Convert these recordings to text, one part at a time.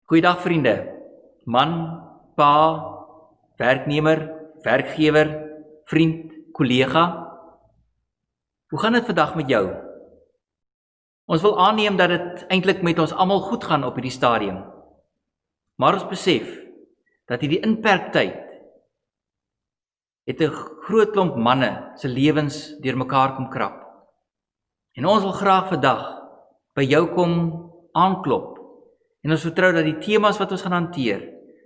Goeiedag vriende, man, pa, werknemer, werkgewer, vriend, kollega. Hoe gaan dit vandag met jou? Ons wil aanneem dat dit eintlik met ons almal goed gaan op hierdie stadium. Maar ons besef dat hierdie inperktyd het 'n groot klomp manne se lewens deurmekaar kom krap. En ons wil graag vandag by jou kom aanklop. En ons vertrou dat die temas wat ons gaan hanteer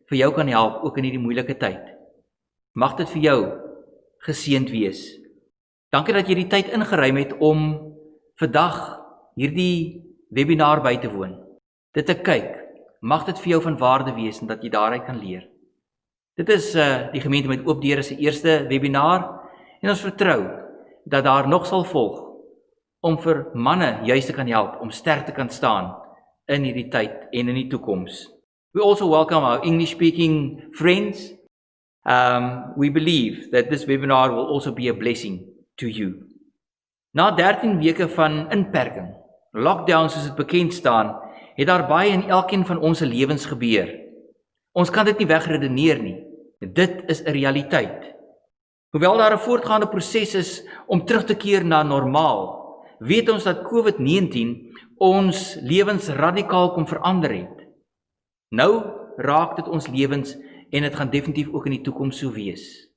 vir jou kan help ook in hierdie moeilike tyd. Mag dit vir jou geseënd wees. Dankie dat jy die tyd ingeruim het om vandag hierdie webinaar by te woon. Dit te kyk, mag dit vir jou van waarde wees en dat jy daaruit kan leer. Dit is die gemeente met oop deur se eerste webinaar en ons vertrou dat daar nog sal volg om vir manne juist te kan help om sterk te kan staan in hierdie tyd en in die toekoms. We also welcome our English-speaking friends. We believe that this webinar will also be a blessing to you. Na 13 weke van inperking, lockdown soos dit bekend staan, het daar baie in elkeen van ons lewens gebeur. Ons kan dit nie wegredeneer nie. Dit is 'n realiteit. Hoewel daar 'n voortgaande proses is om terug te keer na normaal, weet ons dat COVID-19 ons lewens radikaal kom verander het. Nou raak dit ons lewens en dit gaan definitief ook in die toekoms so wees.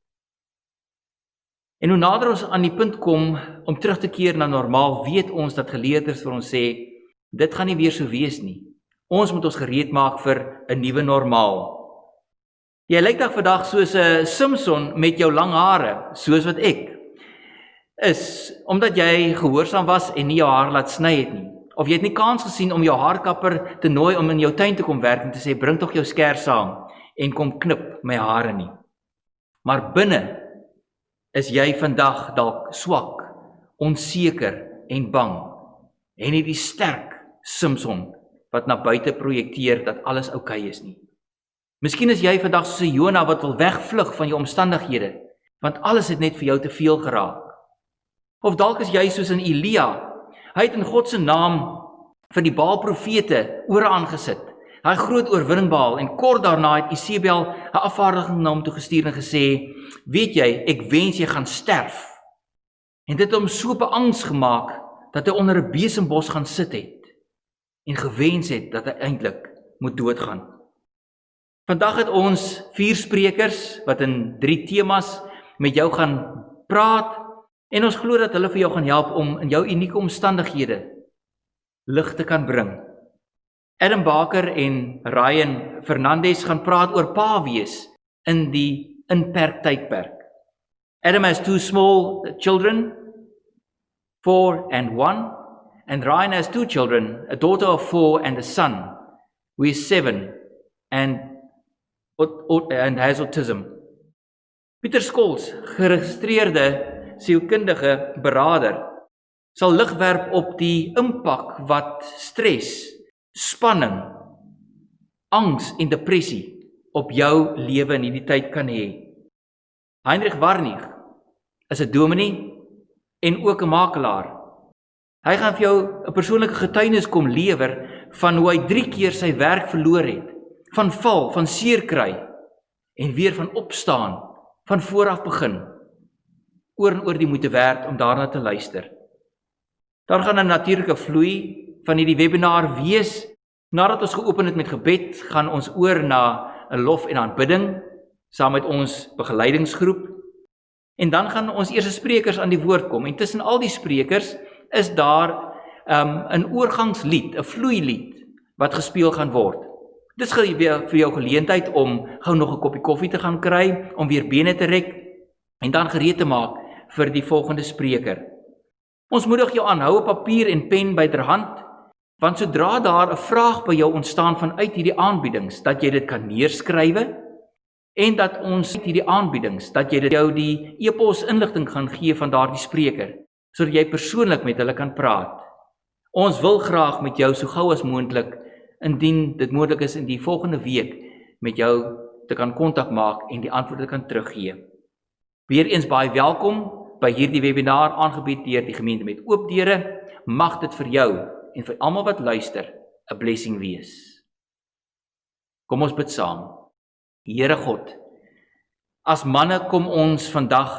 En hoe nader ons aan die punt kom om terug te keer na normaal, weet ons dat geleerders vir ons sê, dit gaan nie weer so wees nie. Ons moet ons gereed maak vir 'n nuwe normaal. Jy lyk dag vandag soos 'n Simpson met jou lang hare, soos wat ek is, omdat jy gehoorsaam was en nie jou haar laat sny het nie. Of jy het nie kans gesien om jou haarkapper te nooi om in jou tuin te kom werk en te sê, bring tog jou skers saam en kom knip my hare nie. Maar binne is jy vandag dalk swak, onseker en bang en nie die sterk Simpson wat na buite projekteer dat alles oukei is nie. Miskien is jy vandag soos 'n Jona wat wil wegvlug van jou omstandighede, want alles het net vir jou te veel geraak. Of dalk is jy soos 'n Elia. Hy het in God se naam vir die Baal profete ore aangesit. Hy groot oorwinning behaal en kort daarna het Isebel 'n afvaardiging na hom toe gestuur en gesê, weet jy, ek wens jy gaan sterf. En dit het hom so beangs gemaak dat hy onder 'n besembos gaan sit het en gewens het dat hy eintlik moet doodgaan. Vandag het ons 4 sprekers wat in 3 temas met jou gaan praat en ons glo dat hulle vir jou gaan help om in jou unieke omstandighede lig te kan bring. Adam Baker en Ryan Fernandez gaan praat oor pa wees in die inperktydperk. Adam has 2 small children, 4 and 1, and Ryan has 2 children, a daughter of 4 and a son who is 7 and has autism. Pieter Scholtz, geregistreerde sielkundige beraader, sal lig werp op die impak wat stres, spanning, angs en depressie op jou lewe in hierdie tyd kan hê. Heinrich Warnich is 'n dominee en ook 'n makelaar. Hy gaan vir jou 'n persoonlike getuienis kom lewer van hoe hy 3 keer sy werk verloor het, van val, van seer kry en weer van opstaan, van vooraf begin. Oor en oor die moeite werd om daarna te luister. Daar gaan 'n natuurlike vloei van hierdie webinar wees. Nadat ons geopen het met gebed, gaan ons oor na 'n lof en aanbidding saam met ons begeleidingsgroep. En dan gaan ons eerste sprekers aan die woord kom. En tussen al die sprekers is daar 'n oorgangslied, 'n vloeilied wat gespeel gaan word. Dit is vir jou geleentheid om gou nog 'n koppie koffie te gaan kry, om weer bene te rek en dan gereed te maak vir die volgende spreker. Ons moedig jou aan, hou 'n papier en pen byderhand, want sodra daar 'n vraag by jou ontstaan vanuit hierdie aanbiedings, dat jy dit kan neerskrywe en dat ons hierdie aanbiedings, dat jy dit jou die e-pos inligting gaan gee van daardie spreker, sodat jy persoonlik met hulle kan praat. Ons wil graag met jou so gou as moontlik, indien dit moontlik is in die volgende week, met jou te kan kontak maak en die antwoorde kan teruggee. Weereens baie welkom by hierdie webinaar aangebied deur die gemeente met oop deure. Mag dit vir jou en vir almal wat luister 'n blessing wees. Kom ons bid saam. Here God, as manne kom ons vandag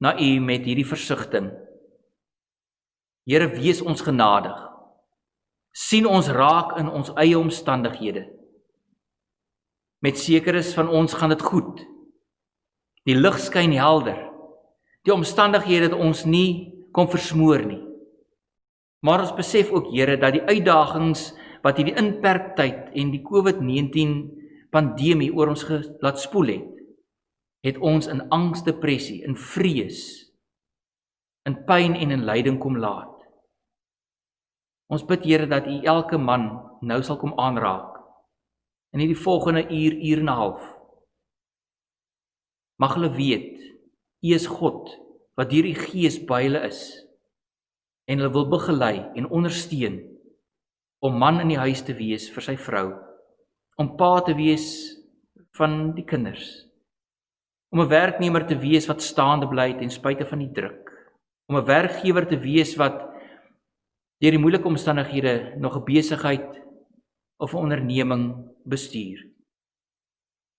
na U met hierdie versigtiging. Here, wees ons genadig. Sien ons raak in ons eie omstandighede. Met sekeres van ons gaan dit goed. Die lig skyn helder. Die omstandighede het ons nie kom versmoor nie. Maar ons besef ook, Here, dat die uitdagings wat hierdie inperktyd en die COVID-19 pandemie oor ons laat spoel het ons in angs, depressie, in vrees, in pyn en in lyding kom laat. Ons bid, Here, dat U elke man nou sal kom aanraak in hierdie volgende uur en 'n half. Mag hulle weet, U is God, wat deur die Gees by hulle is, en hulle wil begelei en ondersteun, om man in die huis te wees vir sy vrou, om pa te wees van die kinders, om 'n werknemer te wees wat staande bly ten spyte van die druk, om 'n werkgewer te wees wat deur die moeilike omstandighede nog 'n besigheid of 'n onderneming bestuur,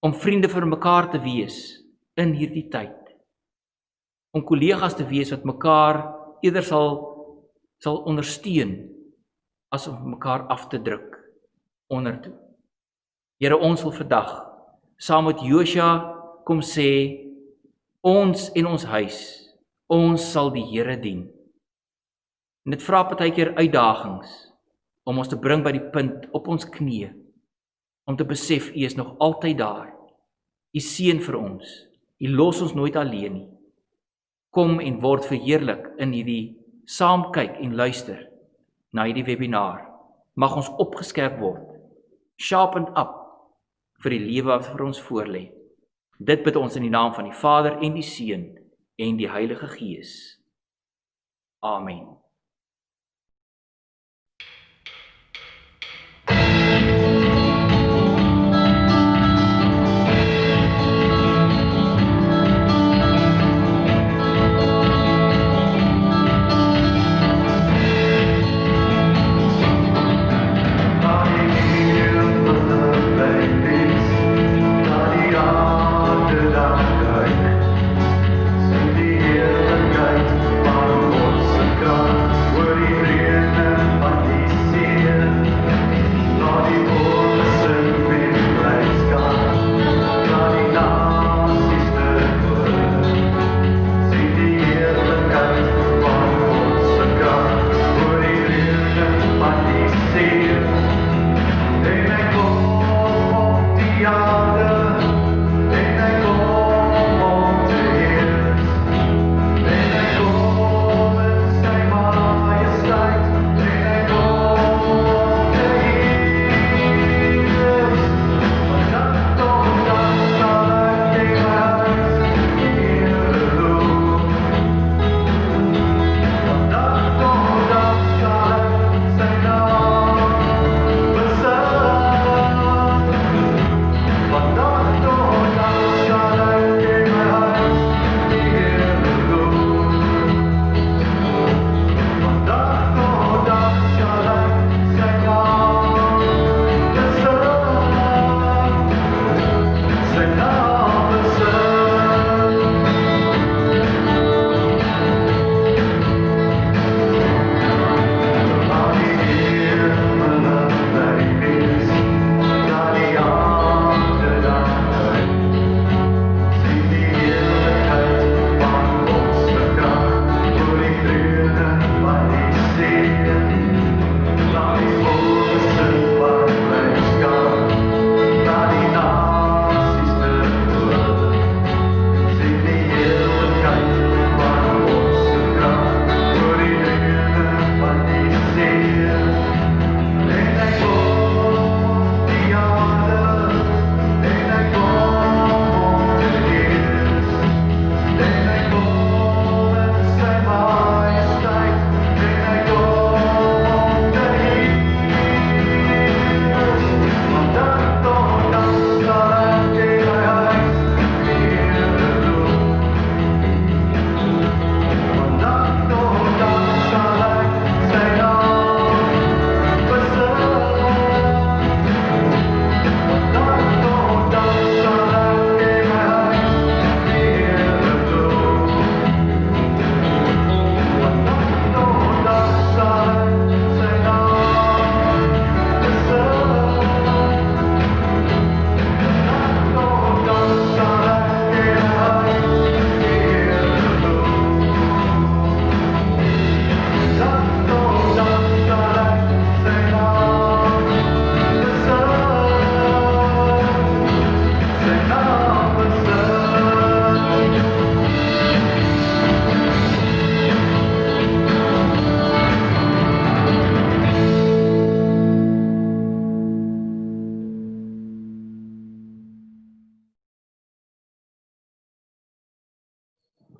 om vriende vir mekaar te wees in hierdie tyd, om kollegas te wees wat mekaar eerder sal ondersteun as om mekaar af te druk ondertoe. Here, ons wil vandag saam met Josua kom sê, ons en ons huis, ons sal die Here dien. En dit vra partykeer uitdagings om ons te bring by die punt op ons knieë, om te besef, U is nog altyd daar. U seën vir ons. U los ons nooit alleen nie. Kom en word verheerlik in hierdie saam kyk en luister na hierdie webinaar. Mag ons opgeskerp word, sharpened up vir die lewe wat vir ons voorlê. Dit bid ons in die naam van die Vader en die Seun en die Heilige Gees. Amen. God.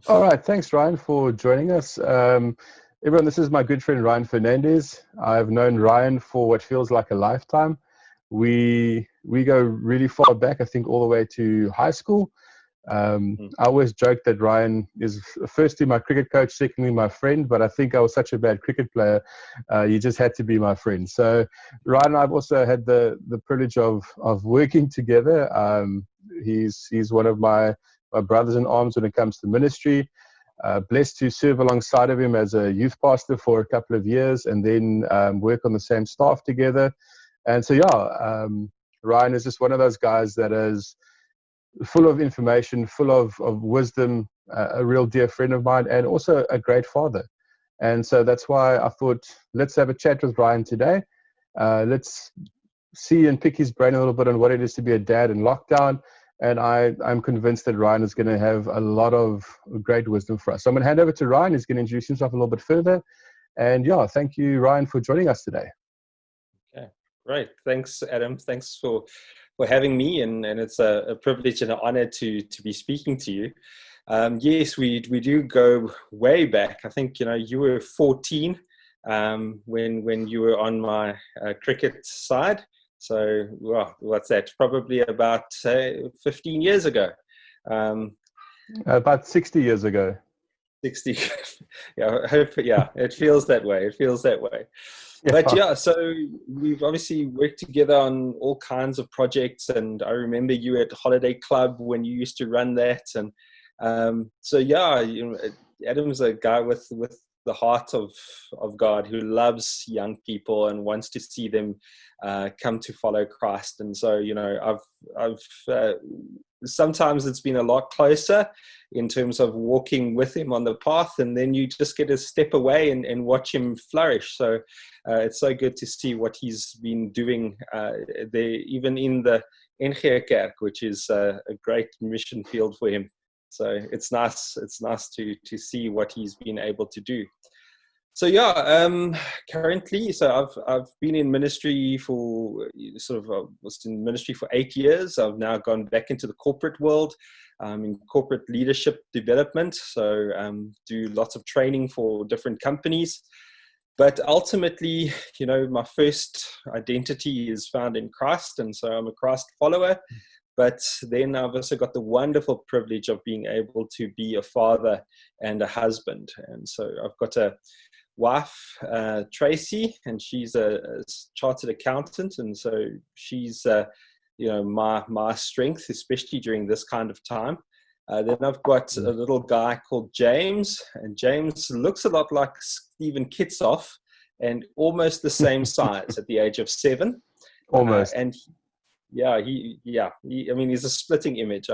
All right, thanks Ryan for joining us. Everyone, this is my good friend Ryan Fernandez. I've known Ryan for what feels like a lifetime. We go really far back, I think all the way to high school. I always joke that Ryan is firstly my cricket coach, secondly my friend, but I think I was such a bad cricket player, you just had to be my friend. So Ryan and I've also had the privilege of working together. He's one of my brothers in arms when it comes to ministry. Blessed to serve alongside of him as a youth pastor for a couple of years, and then work on the same staff together. And so Ryan is just one of those guys that is full of information, full of wisdom, a real dear friend of mine, and also a great father. And so that's why I thought, let's have a chat with Ryan today. Let's see and pick his brain a little bit on what it is to be a dad in lockdown. And I'm convinced that Ryan is going to have a lot of great wisdom for us. So I'm going to hand over to Ryan. He's going to introduce himself a little bit further. And thank you, Ryan, for joining us today. Okay, great. Thanks, Adam. Thanks for having me, and it's a privilege and an honor to be speaking to you. Yes, we do go way back. I think you were 14 when you were on my cricket side. So what's that? Probably about 15 years ago. About 60 years ago. 60. It feels that way. It feels that way. But so we've obviously worked together on all kinds of projects, and I remember you at Holiday Club when you used to run that, and Adam's a guy with the heart of God, who loves young people and wants to see them come to follow Christ. And so I've sometimes it's been a lot closer in terms of walking with him on the path, and then you just get to step away and watch him flourish. So it's so good to see what he's been doing there, even in the NG Kerk, which is a great mission field for him. So it's nice to see what he's been able to do. So currently, I've been in ministry for was in ministry for 8 years. I've now gone back into the corporate world, in corporate leadership development. So do lots of training for different companies. But ultimately, my first identity is found in Christ, and so I'm a Christ follower. But then I've also got the wonderful privilege of being able to be a father and a husband. And so I've got a wife, Tracy, and she's a chartered accountant. And so she's, my strength, especially during this kind of time. Then I've got a little guy called James, and James looks a lot like Stephen Kitsoff and almost the same size at the age of 7. Almost. He's a splitting image.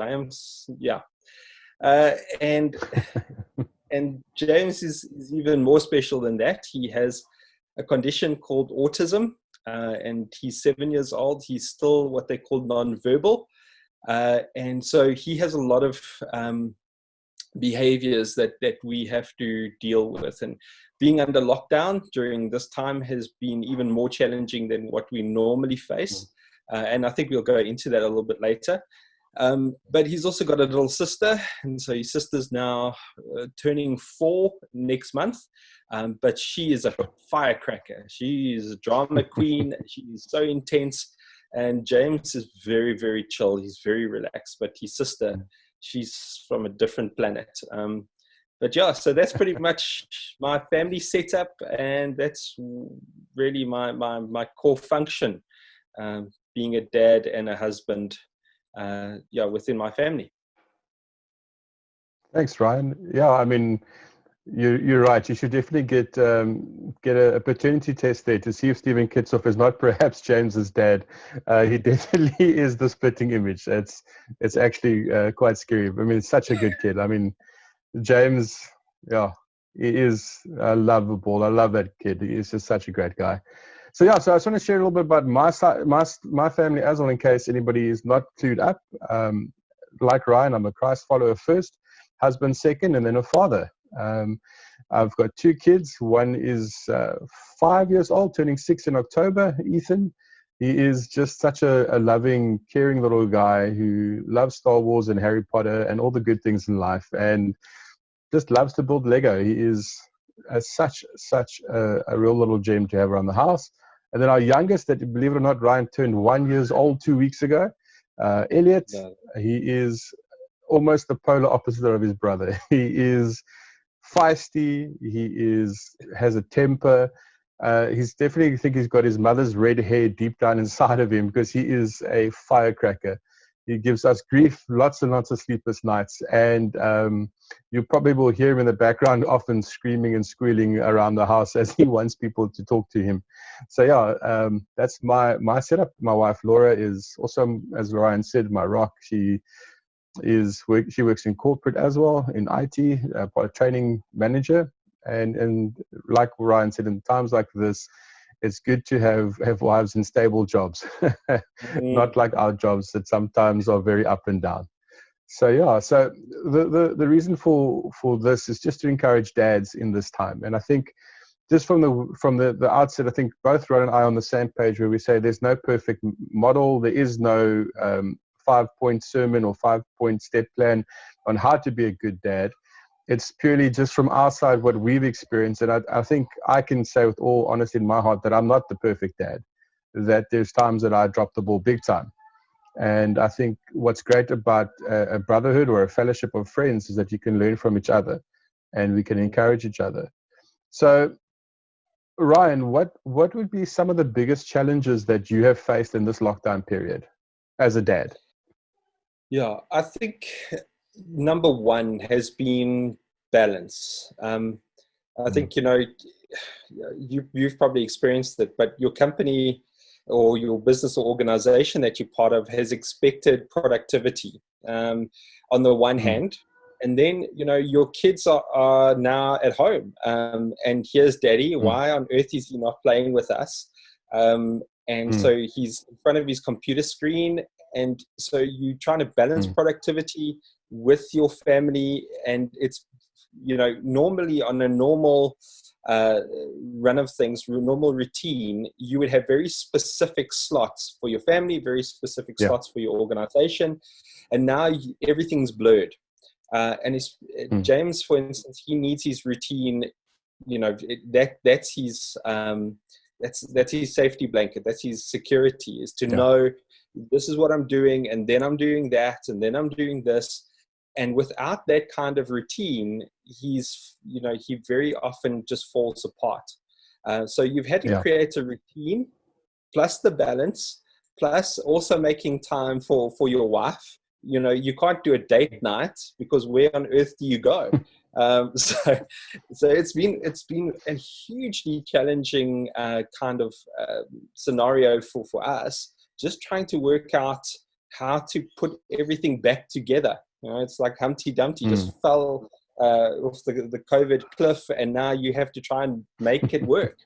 And James is even more special than that. He has a condition called autism, and he's 7 years old. He's still what they call nonverbal. And so he has a lot of behaviors that we have to deal with. And being under lockdown during this time has been even more challenging than what we normally face. And I think we'll go into that a little bit later. But he's also got a little sister, and so his sister's now turning 4 next month. But she is a firecracker. She is a drama queen. She's so intense. And James is very, very chill. He's very relaxed. But his sister, she's from a different planet. So that's pretty much my family setup, and that's really my core function, being a dad and a husband, within my family. Thanks, Ryan. You're right. You should definitely get a paternity test there to see if Stephen Kitsoff is not perhaps James's dad. He definitely is the splitting image. It's actually quite scary. It's such a good kid. James, he is lovable. I love that kid. He is just such a great guy. So I just want to share a little bit about my family as well, in case anybody is not clued up. Like Ryan, I'm a Christ follower first, husband second, and then a father. I've got 2 kids. One is 5 years old, turning 6 in October, Ethan. He is just such a loving, caring little guy who loves Star Wars and Harry Potter and all the good things in life. And just loves to build Lego. He is such a real little gem to have around the house. And then our youngest, that, believe it or not, Ryan, turned 1 year old 2 weeks ago. Elliot, he is almost the polar opposite of his brother. He is feisty. He has a temper. He's definitely, I think he's got his mother's red hair deep down inside of him, because he is a firecracker. He gives us grief, lots and lots of sleepless nights. And you probably will hear him in the background often screaming and squealing around the house as he wants people to talk to him. So yeah, that's my setup. My wife Laura is also, as Ryan said, my rock. She works in corporate as well, in IT, part of training manager. And like Ryan said, in times like this, it's good to have wives in stable jobs, not like our jobs that sometimes are very up and down. So yeah, so the reason for this is just to encourage dads in this time. And I think just from the outset, I think both Ron and I are on the same page, where we say there's no perfect model. There is no 5-point sermon or 5-point step plan on how to be a good dad. It's purely just from our side what we've experienced. And I think I can say with all honesty in my heart that I'm not the perfect dad, that there's times that I drop the ball big time. And I think what's great about a brotherhood or a fellowship of friends is that you can learn from each other and we can encourage each other. So Ryan, what would be some of the biggest challenges that you have faced in this lockdown period as a dad? Yeah, I think number one has been balance. I think, you've probably experienced it, but your company or your business or organization that you're part of has expected productivity on the one hand. And then, your kids are now at home, and here's daddy. Why on earth is he not playing with us? So he's in front of his computer screen. And so you're trying to balance productivity with your family. And it's, normally on a normal run of things, normal routine, you would have very specific slots for your family, very specific slots for your organization. And now everything's blurred. And James, for instance, he needs his routine, that's his safety blanket. That's his security, is to know this is what I'm doing, and then I'm doing that, and then I'm doing this. And without that kind of routine, he very often just falls apart. So you've had to create a routine, plus the balance, plus also making time for your wife. You can't do a date night, because where on earth do you go? So it's been a hugely challenging kind of scenario for us, just trying to work out how to put everything back together. It's like Humpty Dumpty just fell off the COVID cliff, and now you have to try and make it work.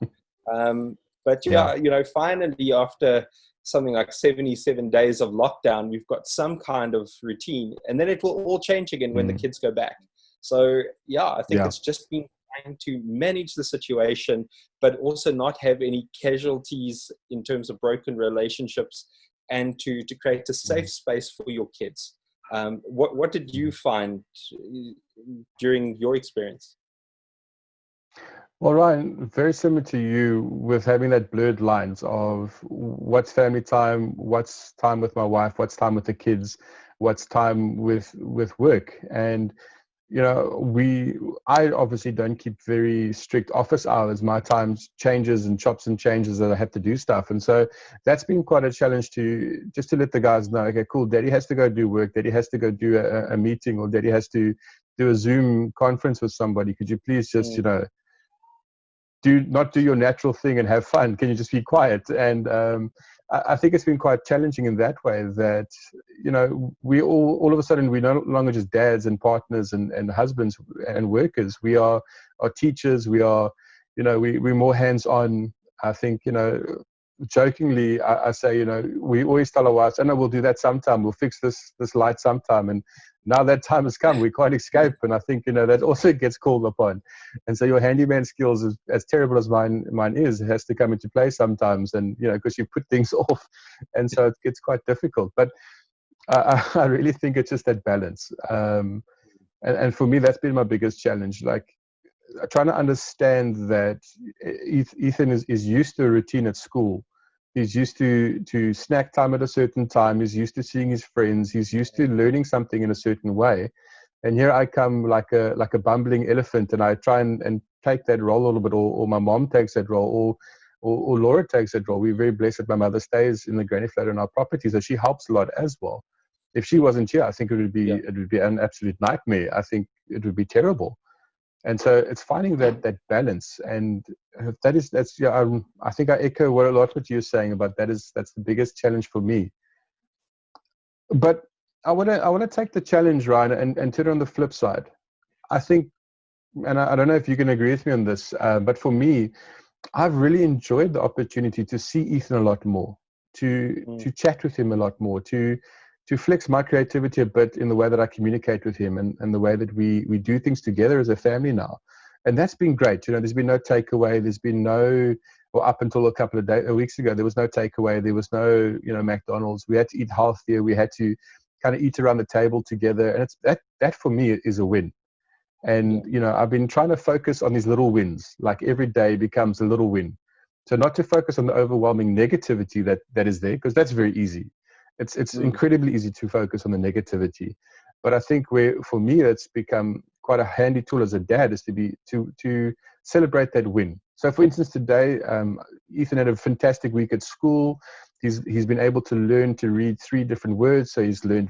But finally, after something like 77 days of lockdown, we've got some kind of routine, and then it will all change again when the kids go back. So I think it's just been trying to manage the situation, but also not have any casualties in terms of broken relationships, and to create a safe space for your kids. What did you find during your experience? Well, Ryan, very similar to you, with having that blurred lines of what's family time, what's time with my wife, what's time with the kids, what's time with work. And I obviously don't keep very strict office hours. My time changes and chops and changes that I have to do stuff. And so that's been quite a challenge to let the guys know, okay, cool, daddy has to go do work, daddy has to go do a meeting, or daddy has to do a Zoom conference with somebody. Could you please just, not do your natural thing and have fun? Can you just be quiet? And I think it's been quite challenging in that way, that, we all of a sudden, we're no longer just dads and partners and husbands and workers. We are teachers. We are, we're more hands-on. I think, jokingly, I say, we always tell our wives, I know we'll do that sometime. We'll fix this light sometime. And now that time has come, we can't escape. And I think, that also gets called upon. And so your handyman skills, as terrible as mine is, it has to come into play sometimes. And, because you put things off. And so it gets quite difficult. But I really think it's just that balance. And for me, that's been my biggest challenge. Like, trying to understand that Ethan is used to a routine at school. He's used to snack time at a certain time. He's used to seeing his friends. He's used to learning something in a certain way. And here I come like a bumbling elephant, and I try and take that role a little bit, or my mom takes that role, or Laura takes that role. We're very blessed that my mother stays in the granny flat in our property, so she helps a lot as well. If she wasn't here, I think it would be an absolute nightmare. I think it would be terrible. And so it's finding that balance, and I think I echo a lot what you're saying about that's the biggest challenge for me. But I want to take the challenge, Ryan, and turn it on the flip side. I think, and I don't know if you can agree with me on this, but for me, I've really enjoyed the opportunity to see Ethan a lot more, to chat with him a lot more, to flex my creativity a bit in the way that I communicate with him, and the way that we do things together as a family now. And that's been great. There's been no takeaway. There's been up until a couple of weeks ago, there was no takeaway. There was no, McDonald's. We had to eat healthier. We had to kind of eat around the table together. And it's that for me is a win. And, I've been trying to focus on these little wins, like every day becomes a little win. So not to focus on the overwhelming negativity that is there, because that's very easy. It's incredibly easy to focus on the negativity. But I think for me, it's become quite a handy tool as a dad is to celebrate that win. So for instance, today, Ethan had a fantastic week at school. He's been able to learn to read 3 different words. So he's learned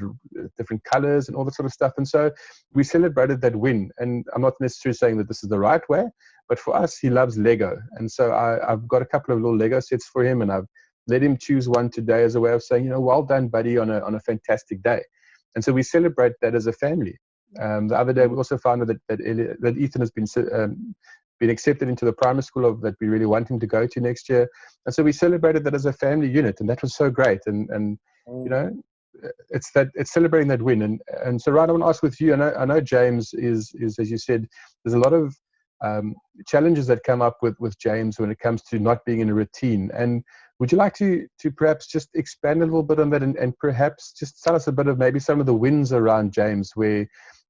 different colors and all that sort of stuff. And so we celebrated that win. And I'm not necessarily saying that this is the right way, but for us, he loves Lego. And so I've got a couple of little Lego sets for him, and I've let him choose one today as a way of saying, well done, buddy, on a fantastic day. And so we celebrate that as a family. The other day, we also found that Ethan has been accepted into the primary school that we really want him to go to next year. And so we celebrated that as a family unit, and that was so great. And it's celebrating that win. And so, Ryan, I want to ask with you, I know James is, as you said, there's a lot of challenges that come up with James when it comes to not being in a routine. And would you like to perhaps just expand a little bit on that, and perhaps just tell us a bit of maybe some of the wins around James, where,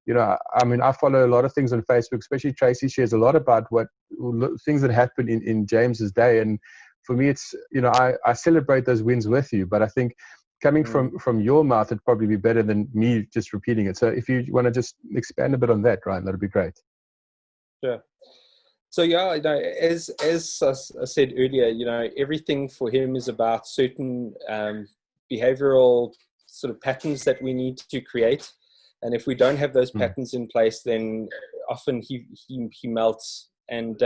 I follow a lot of things on Facebook, especially Tracy shares a lot about what things that happen in James's day. And for me, it's, I celebrate those wins with you, but I think coming from your mouth, it'd probably be better than me just repeating it. So if you want to just expand a bit on that, Ryan, that'd be great. Sure. So as I said earlier, everything for him is about certain behavioral sort of patterns that we need to create. And if we don't have those patterns in place, then often he melts. And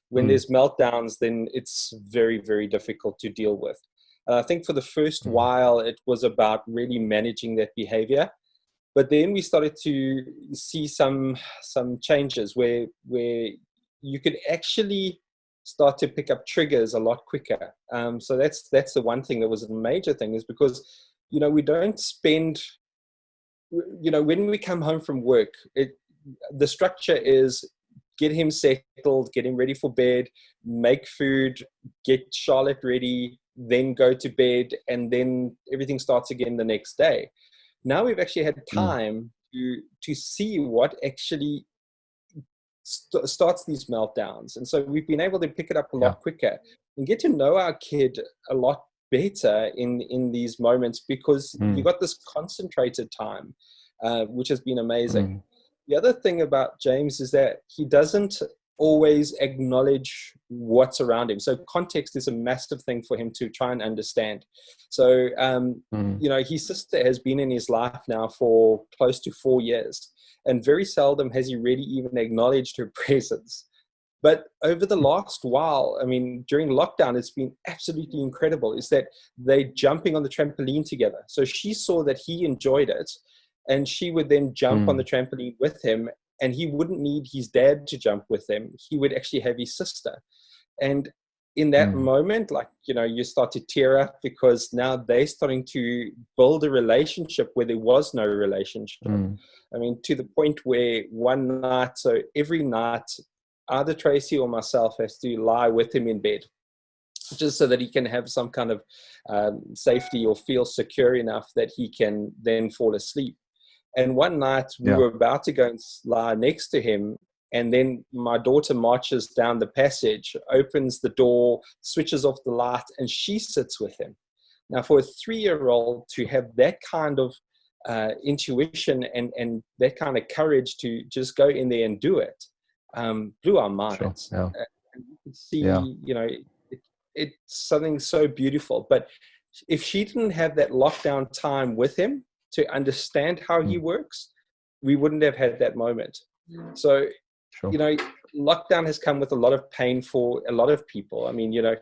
when there's meltdowns, then it's very, very difficult to deal with. I think for the first while, it was about really managing that behavior. But then we started to see some changes where you could actually start to pick up triggers a lot quicker. So that's the one thing that was a major thing, is because, we don't spend, when we come home from work, the structure is get him settled, get him ready for bed, make food, get Charlotte ready, then go to bed, and then everything starts again the next day. Now we've actually had time to see what actually starts these meltdowns. And so we've been able to pick it up a lot quicker and get to know our kid a lot better in these moments, because you got this concentrated time, which has been amazing. The other thing about James is that he doesn't always acknowledge what's around him. So context is a massive thing for him to try and understand. So, his sister has been in his life now for close to 4 years, and very seldom has he really even acknowledged her presence. But over the last while, during lockdown, it's been absolutely incredible, is that they're jumping on the trampoline together. So she saw that he enjoyed it, and she would then jump on the trampoline with him, and he wouldn't need his dad to jump with him. He would actually have his sister. And in that moment, you start to tear up, because now they're starting to build a relationship where there was no relationship. To the point where one night, so every night, either Tracy or myself has to lie with him in bed, just so that he can have some kind of safety or feel secure enough that he can then fall asleep. And one night we were about to go and lie next to him, and then my daughter marches down the passage, opens the door, switches off the light, and she sits with him. Now, for a 3-year-old to have that kind of intuition and that kind of courage to just go in there and do it, blew our minds. Sure. And you can see, you know, it's something so beautiful. But if she didn't have that lockdown time with him to understand how he works, we wouldn't have had that moment. So, you know, lockdown has come with a lot of pain for a lot of people. I mean, you know,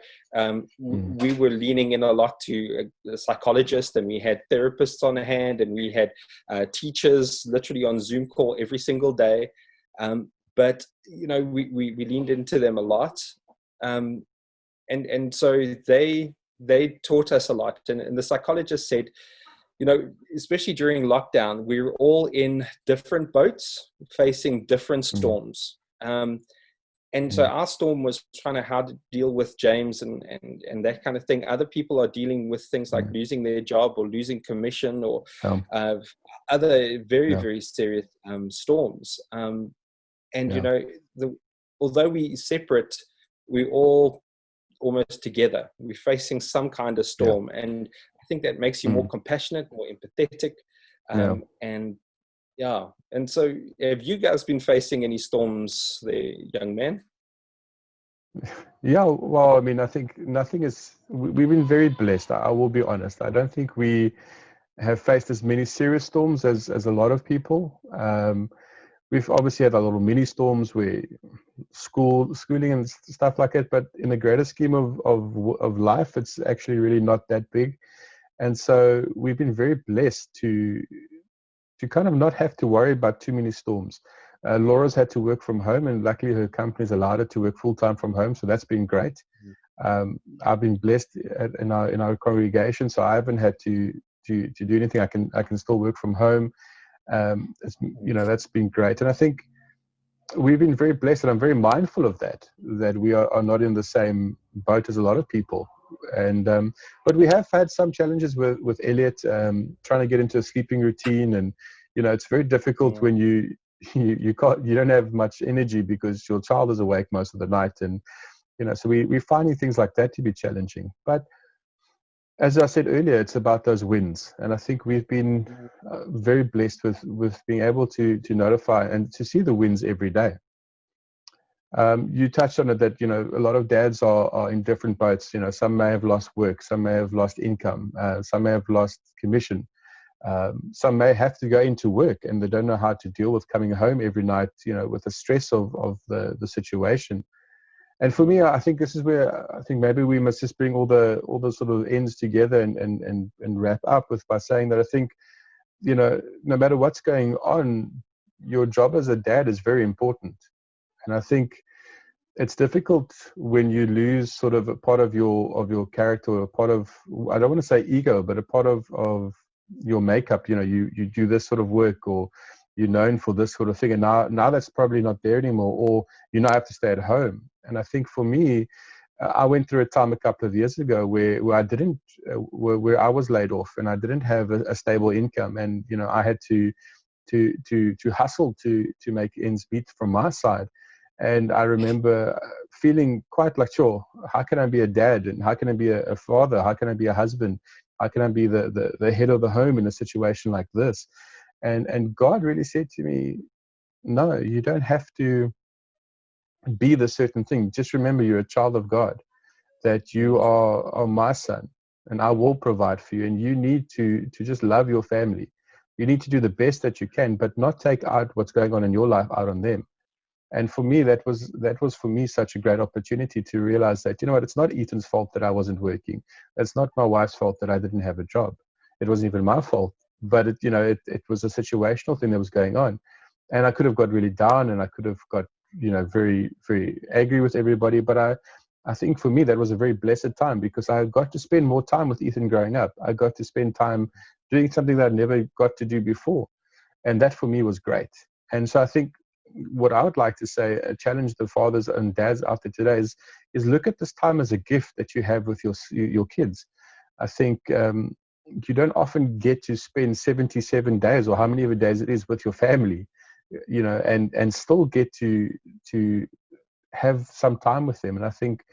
we were leaning in a lot to a psychologist, and we had therapists on hand, and we had teachers literally on Zoom call every single day. But, you know, we leaned into them a lot. And so they taught us a lot. And the psychologist said, you know, especially during lockdown, we were all in different boats facing different storms. And so our storm was trying to how to deal with James and that kind of thing. Other people are dealing with things like losing their job or losing commission or other very, very serious storms. You know, although we separate, we're all almost together. We're facing some kind of storm. And I think that makes you more compassionate, more empathetic. And so have you guys been facing any storms there, young man? Yeah, well, I mean, I think we've been very blessed. I will be honest. I don't think we have faced as many serious storms as a lot of people. We've obviously had a little mini storms where schooling and stuff like that, but in the greater scheme of life, it's actually really not that big. And so we've been very blessed to kind of not have to worry about too many storms. Laura's had to work from home, and luckily her company's allowed her to work full-time from home, so that's been great. I've been blessed in our congregation, so I haven't had to do anything. I can still work from home. You know, that's been great. And I think we've been very blessed, and I'm very mindful of that we are not in the same boat as a lot of people. And but we have had some challenges with Elliot trying to get into a sleeping routine, and you know, it's very difficult when you don't have much energy because your child is awake most of the night, and you know, so we're finding things like that to be challenging. But as I said earlier, it's about those wins, and I think we've been very blessed with being able to notify and to see the wins every day. You touched on it that, you know, a lot of dads are in different boats. You know, some may have lost work, some may have lost income, some may have lost commission, some may have to go into work and they don't know how to deal with coming home every night, you know, with the stress of the situation. And for me, I think this is where I think maybe we must just bring all the sort of ends together and wrap up by saying that I think, you know, no matter what's going on, your job as a dad is very important. And I think it's difficult when you lose sort of a part of your character, or a part of, I don't want to say ego, but a part of your makeup. You know, you do this sort of work, or you're known for this sort of thing, and now that's probably not there anymore, or you now have to stay at home. And I think for me, I went through a time a couple of years ago where I was laid off, and I didn't have a stable income, and you know, I had to hustle to make ends meet from my side. And I remember feeling quite like, sure, how can I be a dad, and how can I be a father, how can I be a husband, how can I be the head of the home in a situation like this? And God really said to me, no, you don't have to be the certain thing. Just remember, you're a child of God, that you are my son, and I will provide for you. And you need to just love your family. You need to do the best that you can, but not take out what's going on in your life out on them. And for me, that was for me such a great opportunity to realize that, you know what, it's not Ethan's fault that I wasn't working. It's not my wife's fault that I didn't have a job. It wasn't even my fault. But it was a situational thing that was going on. And I could have got really down, and I could have got, you know, very, very angry with everybody. But I think for me, that was a very blessed time, because I got to spend more time with Ethan growing up. I got to spend time doing something that I never got to do before. And that for me was great. And so I think what I would like to say, challenge the fathers and dads out there today is look at this time as a gift that you have with your kids. I think you don't often get to spend 77 days, or how many of the days it is, with your family, and still get to have some time with them. And I think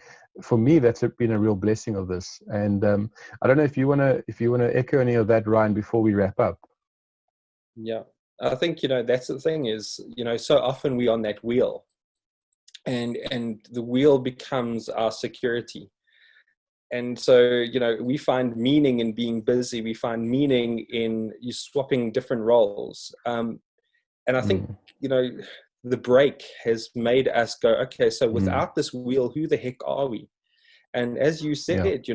for me, that's been a real blessing of this. And I don't know if you want to echo any of that, Ryan, before we wrap up. Yeah, I think, that's the thing is, so often we're on that wheel, and the wheel becomes our security. And so, we find meaning in being busy. We find meaning in you swapping different roles. And I think, the break has made us go, okay, so without this wheel, who the heck are we? And as you said,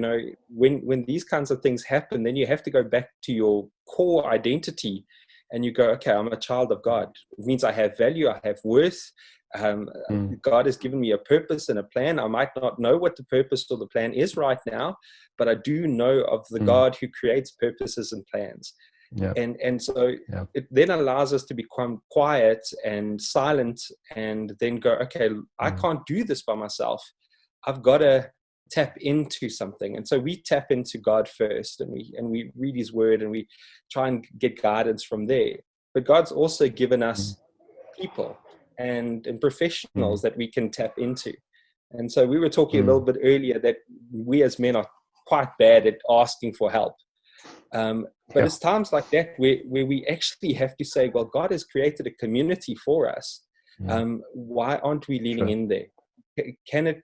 when these kinds of things happen, then you have to go back to your core identity, and you go, okay, I'm a child of God. It means I have value, I have worth. God has given me a purpose and a plan. I might not know what the purpose or the plan is right now, but I do know of the God who creates purposes and plans. Yeah. And so it then allows us to become quiet and silent, and then go, okay, I can't do this by myself. I've got to tap into something. And so we tap into God first, and we read his word, and we try and get guidance from there. But God's also given us people and professionals that we can tap into. And so we were talking a little bit earlier that we as men are quite bad at asking for help. But it's times like that where we actually have to say, well, God has created a community for us. Why aren't we leaning in there? Can it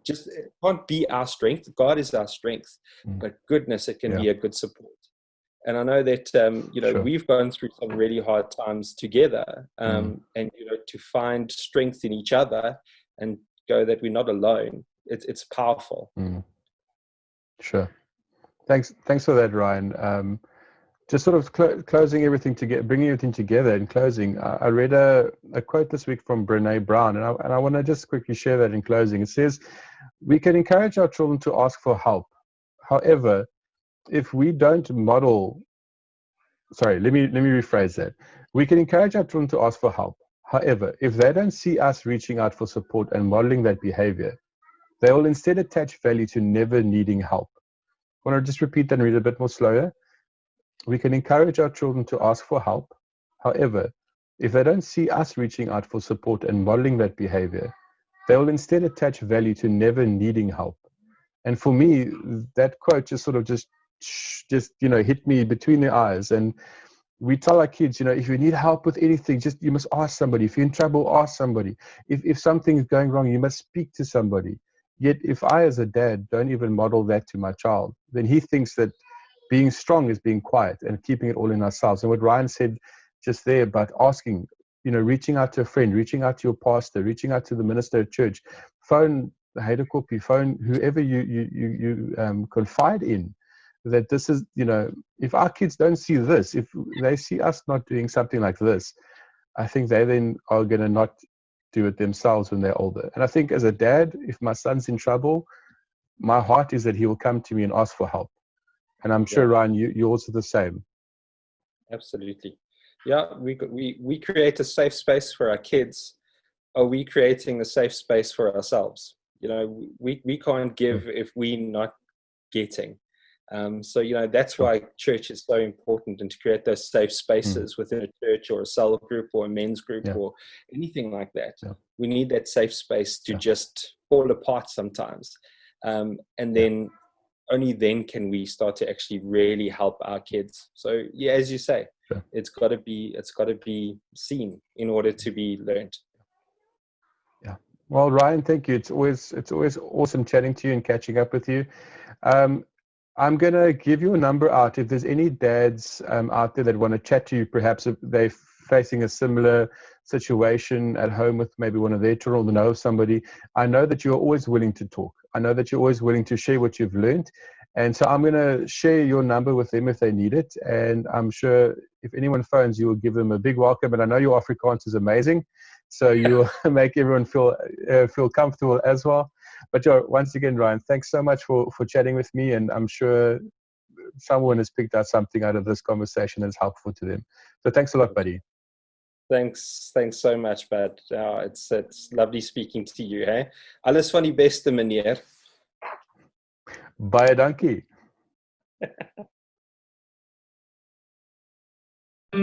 just, it can't be our strength. God is our strength, but goodness, it can be a good support. And I know that, we've gone through some really hard times together, and, to find strength in each other and go that we're not alone. It's powerful. Sure. Thanks for that, Ryan. Just sort of closing everything together, bringing everything together in closing. I read a quote this week from Brene Brown, and I want to just quickly share that in closing. It says, "We can encourage our children to ask for help. However, if we don't model," sorry, let me rephrase that. "We can encourage our children to ask for help. However, if they don't see us reaching out for support and modeling that behavior, they will instead attach value to never needing help." I want to just repeat that and read a bit more slower. "We can encourage our children to ask for help. However, if they don't see us reaching out for support and modeling that behavior, they will instead attach value to never needing help." And for me, that quote just sort of just hit me between the eyes. And we tell our kids, if you need help with anything, you must ask somebody. If you're in trouble, ask somebody. If something is going wrong, you must speak to somebody. Yet if I, as a dad, don't even model that to my child, then he thinks that being strong is being quiet and keeping it all in ourselves. And what Ryan said just there about asking, reaching out to a friend, reaching out to your pastor, reaching out to the minister at church, phone the Heidekoppie, phone whoever you confide in, that this is, if our kids don't see this, if they see us not doing something like this, I think they then are going to not do it themselves when they're older. And I think as a dad, if my son's in trouble, my heart is that he will come to me and ask for help. And I'm sure, Ryan, you're also the same. Absolutely. Yeah, we create a safe space for our kids. Are we creating a safe space for ourselves? We can't give if we're not getting. So, that's why church is so important, and to create those safe spaces within a church or a cell group or a men's group or anything like that. We need that safe space to just fall apart sometimes. And then only then can we start to actually really help our kids. So, as you say, it's got to be seen in order to be learned. Yeah. Well, Ryan, thank you. It's always awesome chatting to you and catching up with you. I'm going to give you a number out. If there's any dads out there that want to chat to you, perhaps if they're facing a similar situation at home with maybe one of their children or know of somebody, I know that you're always willing to talk. I know that you're always willing to share what you've learned. And so I'm going to share your number with them if they need it. And I'm sure if anyone phones, you will give them a big welcome. And I know your Afrikaans is amazing, so you'll make everyone feel comfortable as well. But once again, Ryan, thanks so much for chatting with me. And I'm sure someone has picked out something out of this conversation that's helpful to them. So thanks a lot, buddy. Thanks so much, Bad. It's lovely speaking to you. Hey? Alles van die beste, meneer. Baie dankie. Ek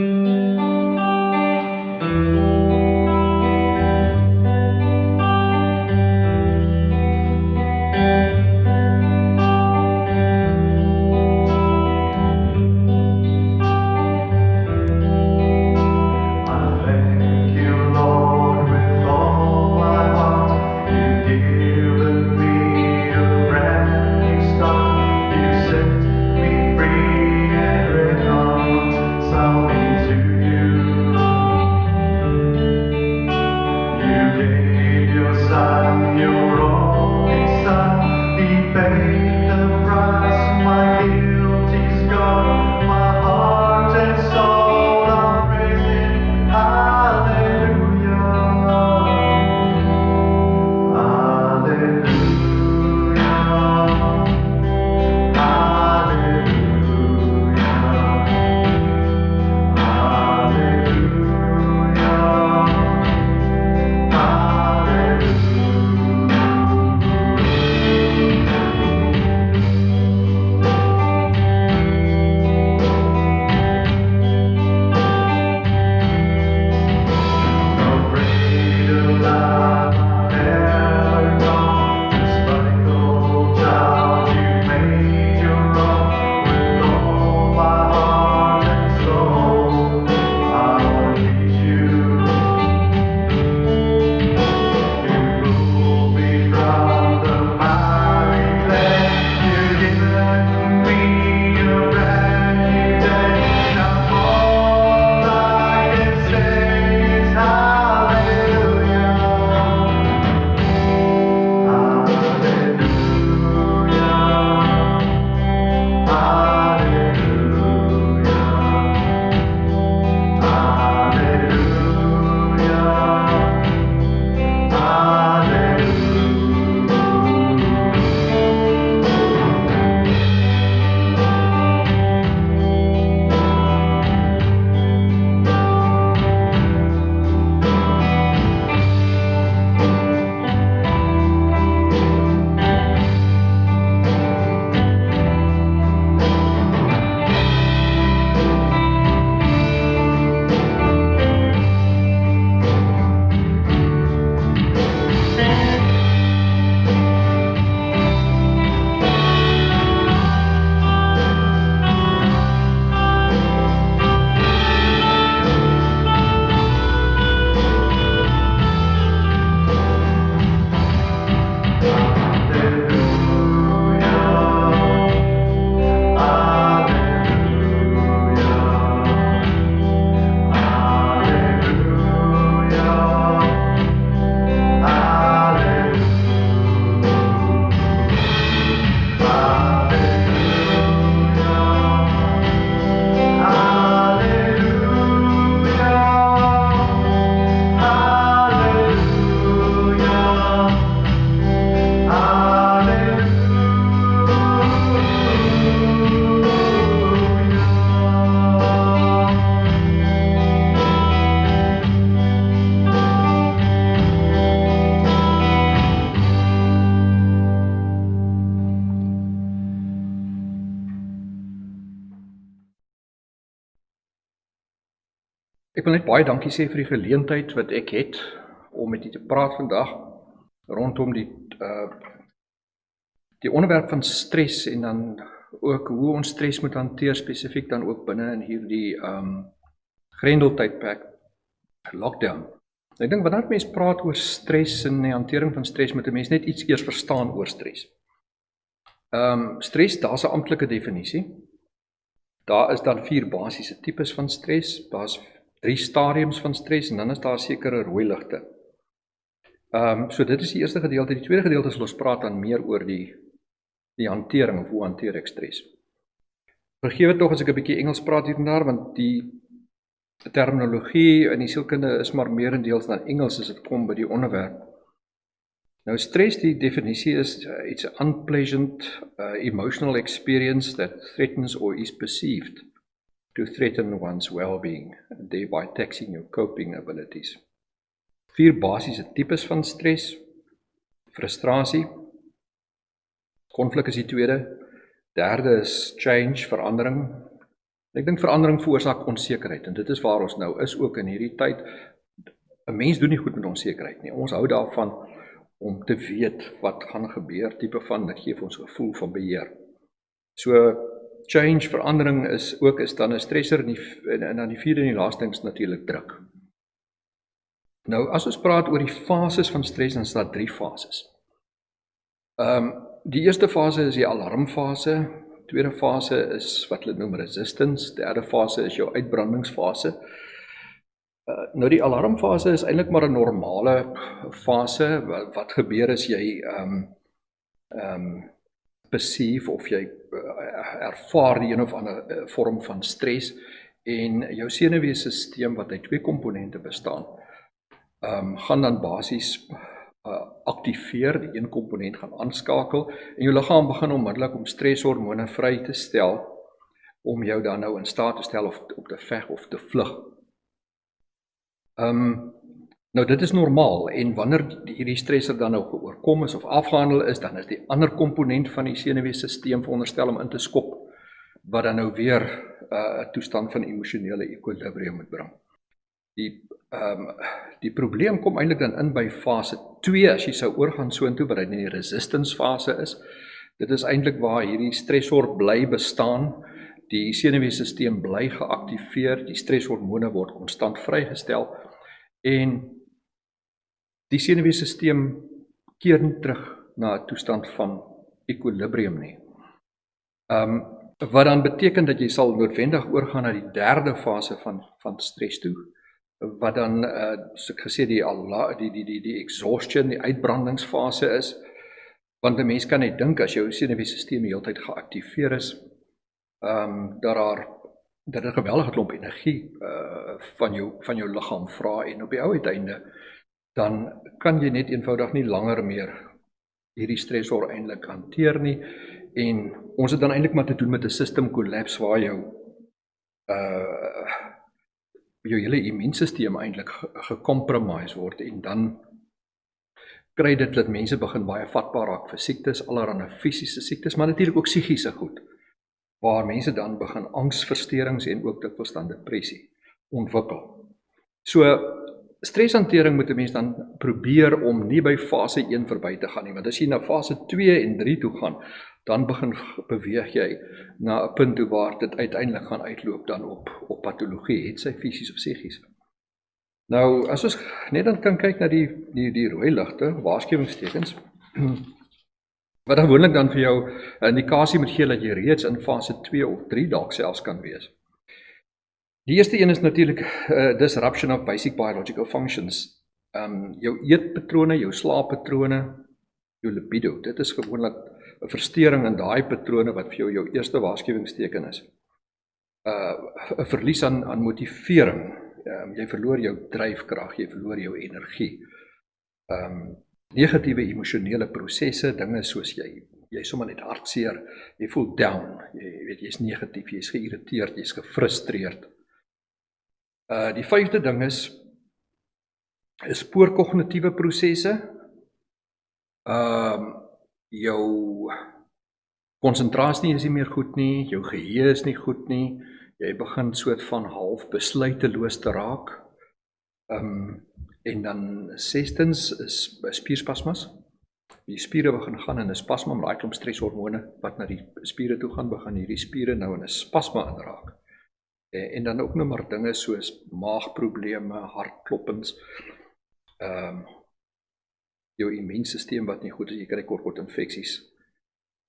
wil net baie dankie sê vir die geleentheid wat ek het om met u te praat vandag rondom die onderwerp van stres en dan ook hoe ons stres moet hanteer, spesifiek dan ook binne in hierdie grendeltydperk lockdown. Ek dink wanneer mense praat oor stres en die hantering van stres, moet 'n mens net iets eers verstaan oor stres. Stres, daar's 'n amptelike definisie. Daar is dan 4 basiese tipes van stres, daar's 3 stadiums van stres en dan is daar sekere rooi ligte. So dit is die eerste gedeelte. Die tweede gedeelte sal ons praat dan meer oor die hantering of hoe hanteer ek stres. Vergewe tog as ek 'n bietjie Engels praat hier en daar, want die terminologie in die sielkunde is maar meerendeels dan Engels as dit kom by die onderwerp. Nou stres, die definisie is it's an unpleasant emotional experience that threatens or is perceived to threaten one's well-being, thereby taxing your coping abilities. 4 basiese tipes van stres: frustrasie, konflik is die tweede, derde is change, verandering, Ek dink verandering veroorsaak onsekerheid en dit is waar ons nou is ook in hierdie tyd. 'n Mens doen nie goed met onsekerheid nie. Ons hou daarvan om te weet wat gaan gebeur, tipe van dit gee vir ons 'n gevoel van beheer. So change, verandering is dan 'n stresser en dan die vierde en die laaste ding is natuurlik druk. Nou as ons praat oor die fases van stres, dan is daar 3 fases. Die eerste fase is die alarmfase, tweede fase is wat hulle noem resistance, derde fase is jou uitbrandingsfase. Nou die alarmfase is eintlik maar 'n normale fase. Wat gebeur as jy besief of jy ervaar die een of ander vorm van stres en jou senuweestelsel wat uit 2 komponente bestaan, gaan dan basies aktiveer, die een komponent gaan aanskakel en jou liggaam begin onmiddellik om streshormone vry te stel om jou dan nou in staat te stel om te veg of te vlug. Nou dit is normaal en wanneer hierdie stresser dan nou geoorkom is of afgehandel is, dan is die ander komponent van die senuweestelsel veronderstel om in te skop, wat dan nou weer 'n toestand van emosionele ekwilibrium moet bring. Die probleem kom eintlik dan in by fase 2, as jy sou oorgaan soontoe, wat in die resistance fase is. Dit is eintlik waar hierdie stressor bly bestaan, die senuweestelsel bly geaktiveer, die stresshormone word konstant vrygestel en die senuweestelsel keer nie terug na 'n toestand van ekwilibrium nie. Wat dan beteken dat jy sal noodwendig oorgaan na die derde fase van stres toe, wat dan, soos ek gesê, die exhaustion, die uitbrandingsfase is, want 'n mens kan net dink as jou senuweestelsel die hele tyd geaktiveer is, dat 'n geweldige klomp energie van jou liggaam vra en op die ou uiteinde, dan kan jy net eenvoudig nie langer meer hierdie stressor eintlik hanteer nie, en ons het dan eintlik maar te doen met 'n system collapse waar jou hele immuunstelsel eintlik gecompromise word en dan kry dit dat mense begin baie vatbaar raak vir siektes, allerhande fisiese siektes, maar natuurlik ook psigiese goed, waar mense dan begin angsversteurings en ook dikwels dan depressie ontwikkel. So streshantering moet 'n mens dan probeer om nie by fase 1 verby te gaan nie, want as jy na fase 2 en 3 toe gaan, dan begin beweeg jy na 'n punt toe waar dit uiteindelik gaan uitloop dan op patologie, het sy fisies of psigies. Nou, as ons net dan kan kyk na die rooi ligte, waarskuwingstekens, wat dan gewoonlik dan vir jou 'n indikasie moet gee dat jy reeds in fase 2 of 3 dalk selfs kan wees. Die eerste een is natuurlik disruption of basic biological functions. Jou eetpatrone, jou slaappatrone, jou libido, dit is gewoonlik 'n verstoring in daai patrone wat vir jou eerste waarskuwingsteken is. 'n Verlies aan motivering, jy verloor jou dryfkrag, jy verloor jou energie. Negatiewe emosionele prosesse, dinge soos jy sommer net hartseer, jy voel down, jy weet jy's negatief, jy's geïrriteerd, jy's gefrustreerd. Die 5de ding is spoorkognitiewe prosesse. Jou konsentrasie is nie meer goed nie, jou geheue is nie goed nie, jy begin soort van half besluiteloos te raak. En dan 6stens is spierspasmas. Die spiere begin gaan in 'n spasma, met daai klomp streshormone wat na die spiere toe gaan, begin hierdie spiere nou in 'n spasma inraak. En dan ook nog maar dinge soos maagprobleme, hartkloppings, jou immuunstelsel wat nie goed is, jy kry kort-infeksies.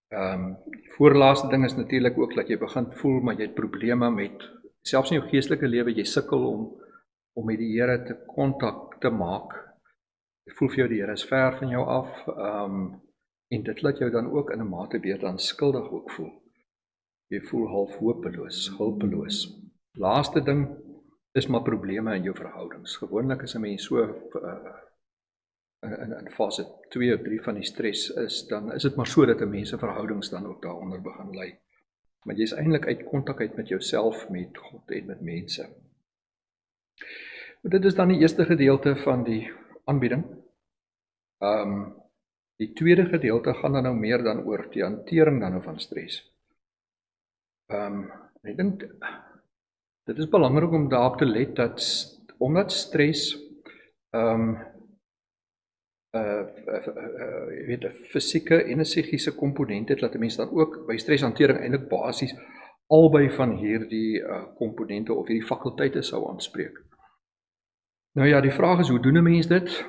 Die voorlaaste ding is natuurlik ook dat jy begin voel, maar jy het probleme met, selfs in jou geestelike lewe, jy sukkel om met die Here te kontak te maak. Jy voel vir jou die Here is ver van jou af, en dit laat jou dan ook in 'n mate weer dan skuldig ook voel. Jy voel half hopeloos, hulpeloos. Laaste ding is maar probleme in jou verhoudings. Gewoonlik as 'n mens so in fase 2 of 3 van die stres is, dan is dit maar so dat 'n mens se verhoudings dan ook daaronder begin ly. Maar jy is eintlik uit kontak uit met jouself, met God en met mense. Dit is dan die eerste gedeelte van die aanbieding. Die tweede gedeelte gaan dan nou meer dan oor die hantering dan nou van stres. Ek dink Dit is belangrik om daarop te let dat omdat stres jy weet 'n fisieke en 'n psigiese komponent het, dat 'n mens dan ook by streshantering eintlik basies albei van hierdie komponente of hierdie fakulteite sou aanspreek. Nou ja, die vraag is, hoe doen 'n mens dit?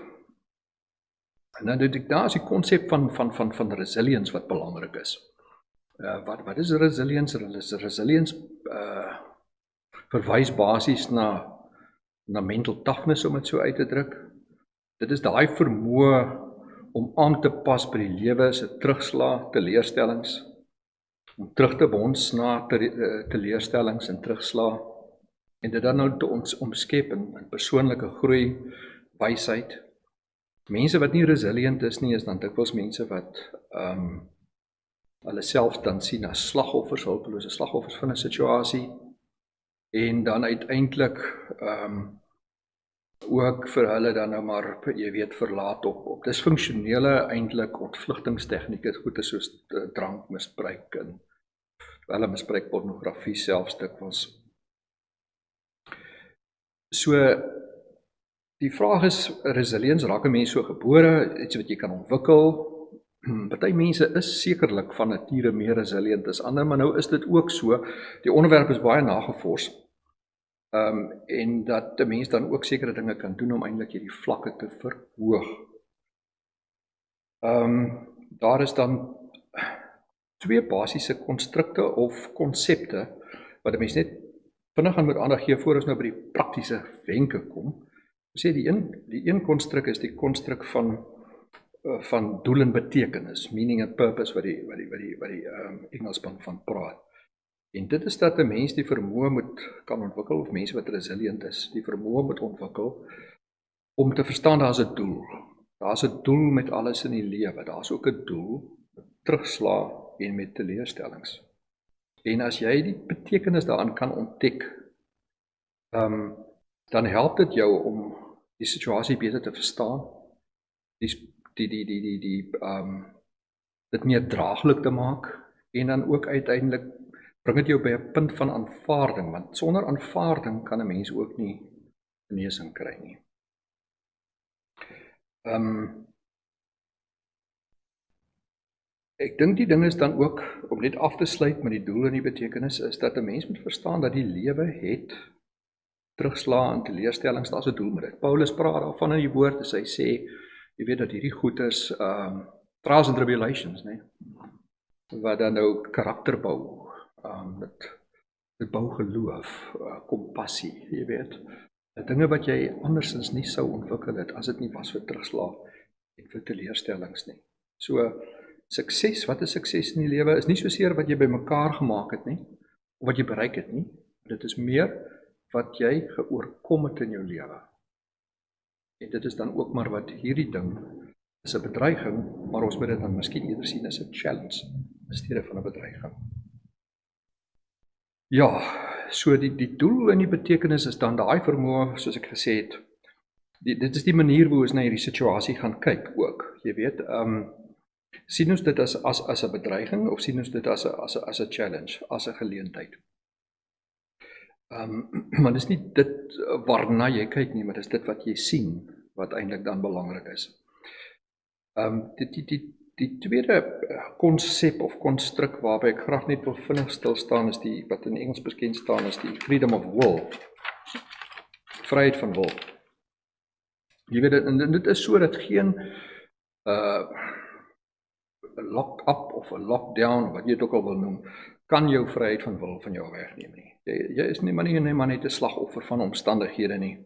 En dan dit daar is die konsep van resilience wat belangrik is. Wat is resilience? Resilience verwys basies na mental toughness, om dit so uit te druk. Dit is daai vermoë om aan te pas by die lewe se terugslag, teleurstellings, om terug te bons na teleurstellings en terugslag, en dit dan nou te ons omskep in persoonlike groei, wysheid. Mense wat nie resilient is nie, is dan dikwels mense wat hulle self dan sien as slagoffers, hulpelose slagoffers van 'n situasie, en dan uiteindelik ook vir hulle dan nou maar, jy weet, verlaat op disfunksionele eintlik ontvlugtingstegnieke, goede soos drankmisbruik en hulle misbruik pornografie selfs dikwels. So die vraag is, resilience, raak 'n mens so gebore, iets wat jy kan ontwikkel? Party mense is sekerlik van nature meer resilient as ander, maar nou is dit ook so, die onderwerp is baie nagevors, en dat 'n mens dan ook sekere dinge kan doen om eintlik hierdie vlakke te verhoog. Daar is dan twee basiese konstrukte of konsepte wat 'n mens net vinnig aan moet aandag gee voor ons nou by die praktiese wenke kom. Ons sê die een konstruk is die konstruk van doel en betekenis, meaning and purpose, wat die Engelsman van praat. En dit is dat 'n mens die vermoë kan ontwikkel, of mense wat resilient is, die vermoë moet ontwikkel om te verstaan daar's 'n doel. Daar's 'n doel met alles in die lewe. Daar's ook 'n doel met terugslag en met teleurstellings. En as jy die betekenis daaraan kan ontdek, dan help dit jou om die situasie beter te verstaan, dit meer draaglik te maak, en dan ook uiteindelik bring dit jou by 'n punt van aanvaarding, want sonder aanvaarding kan 'n mens ook nie genesing kry nie. Ek dink die ding is dan ook, om net af te sluit met die doel en die betekenis, is dat 'n mens moet verstaan dat die lewe het terugslag en teleurstellings, daar's 'n doel met dit. Paulus praat daarvan in die woord, as hy sê, jy weet dat hierdie goed is, trials and tribulations, nee, wat dan nou karakter bou, dit bou geloof, kompassie, jy weet, dinge wat jy andersins nie sou ontwikkel het, as dit nie was vir terugslag en vir teleurstellings nie. So, sukses, wat is sukses in die lewe, is nie soseer wat jy by mekaar gemaak het nie, of wat jy bereik het nie, dit is meer wat jy geoorkom het in jou lewe. En dit is dan ook maar wat hierdie ding is 'n bedreiging, maar ons moet dit dan miskien eerder sien as 'n challenge, in steede van 'n bedreiging. Ja, so die doel en die betekenis is dan daai vermoë, soos ek gesê het, dit is die manier hoe ons na hierdie situasie gaan kyk ook, jy weet, sien ons dit as 'n bedreiging, of sien ons dit as 'n challenge, as 'n geleentheid. Maar dis nie dit waarna jy kyk nie, maar dis dit wat jy sien, wat eintlik dan belangrik is. Die tweede konsep of konstruk waarby ek graag net wil vinnig stil staan, is die, wat in Engels bekend staan as die freedom of will, vryheid van wil. Jy weet, en dit is so dat geen lock-up of 'n lockdown, wat jy dit ook al wil noem, kan jou vryheid van wil van jou wegneem nie. Jy is nie maar net 'n slagoffer van omstandighede nie.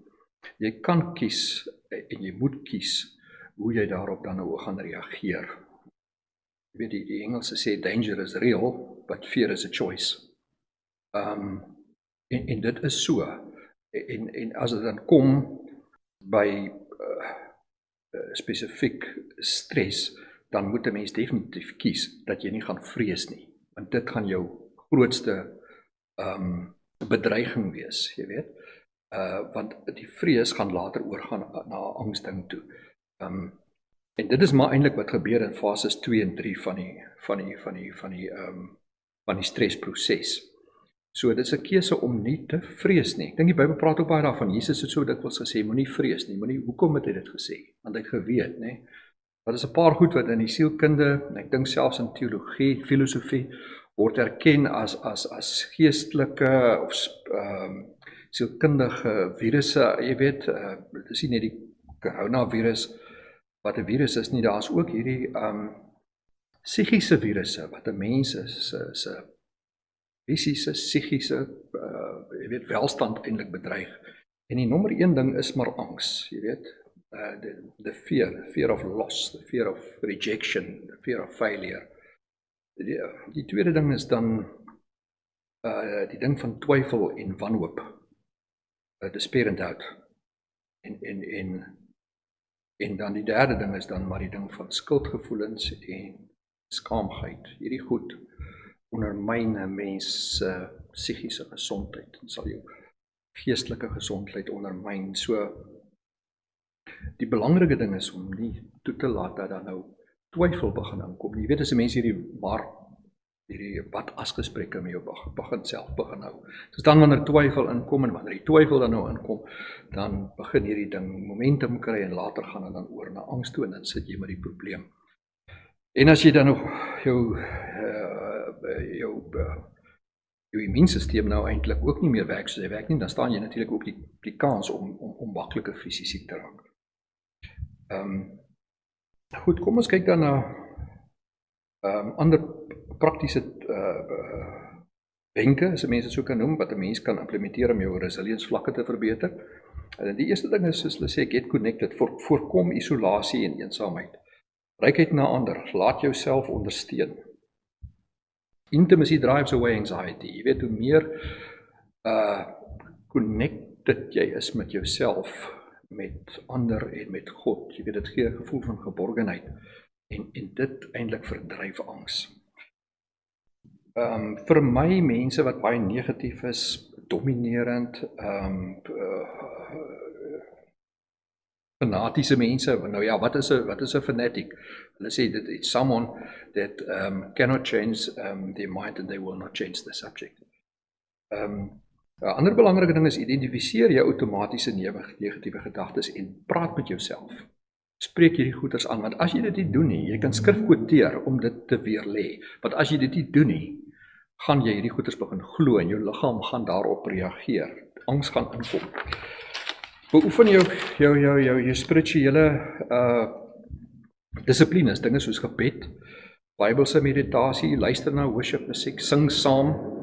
Jy kan kies, en jy moet kies, hoe jy daarop dan nou gaan reageer. Jy weet, die Engelse sê, danger is real, but fear is a choice. En dit is so. En as dit dan kom by spesifiek stres, dan moet 'n mens definitief kies dat jy nie gaan vrees nie, want dit gaan jou grootste bedreiging wees, jy weet, want die vrees gaan later oorgaan na angsting toe. En dit is maar eintlik wat gebeur in fases 2 en 3 van die stresproses. So dit is 'n keuse om nie te vrees nie. Ek dink die Bybel praat ook baie daarvan. Jesus het so dikwels gesê, moenie vrees nie, hoekom het hy dit gesê? Want hy het geweet, nê. Wat is 'n paar goed wat in die sielkunde, en ek dink selfs in teologie, filosofie, word erken as geestelike of sielkundige virusse, jy weet, dit is nie net die coronavirus wat 'n virus is nie, daar is ook hierdie psigiese virusse wat 'n mens se fisiese, psigiese, jy weet, welstand eintlik bedreig. En die nommer 1 ding is maar angs, jy weet, the fear of loss, the fear of rejection, the fear of failure. Die tweede ding is dan die ding van twyfel en wanhoop, despair and doubt. En dan die derde ding is dan maar die ding van skuldgevoelens en skaamheid. Hierdie goed ondermyn 'n mens se psigiese gesondheid en sal jou geestelike gesondheid ondermyn. So die belangrike ding is om nie toe te laat dat daar nou twyfel begin inkom. Jy weet as 'n mens hierdie wat as gesprekke met jou begin hou. So dan wanneer twyfel inkom en wanneer die twyfel dan nou inkom, dan begin hierdie ding momentum kry en later gaan dit dan oor na angs toe en dan sit jy met die probleem. En as jy dan nog jou immuunstelsel nou eintlik ook nie meer werk soos hy werk nie, dan staan jy natuurlik ook die kans om maklike fisies siek te raak. Goed, kom ons kyk dan na ander praktiese wenke, as 'n mens dit so kan noem, wat 'n mens kan implementeer om jou resilience vlakke te verbeter. En die eerste ding is, soos hulle sê, get connected, voorkom isolasie en eensaamheid. Reik uit na ander, laat jouself ondersteun. Intimacy drives away anxiety. Jy weet, hoe meer connected jy is met jouself, met ander en met God, jy weet, dit gee 'n gevoel van geborgenheid en dit eintlik verdryf angs. Vir my mense wat baie negatief is, dominerend, fanatiese mense, nou ja, wat is 'n fanatic? Hulle sê that it's someone that cannot change their mind and they will not change the subject. 'n Ander belangrike ding is identifiseer jou outomatiese negatiewe gedagtes en praat met jouself. Spreek hierdie goeters aan, want as jy dit nie doen nie, jy kan skrif kwoteer om dit te weerlê, want as jy dit nie doen nie, gaan jy hierdie goeters begin glo en jou liggaam gaan daarop reageer. Angs gaan inkom. Beoefen jou spirituele dissiplines, dinge soos gebed, Bybelse meditasie, luister na worship musiek, sing saam,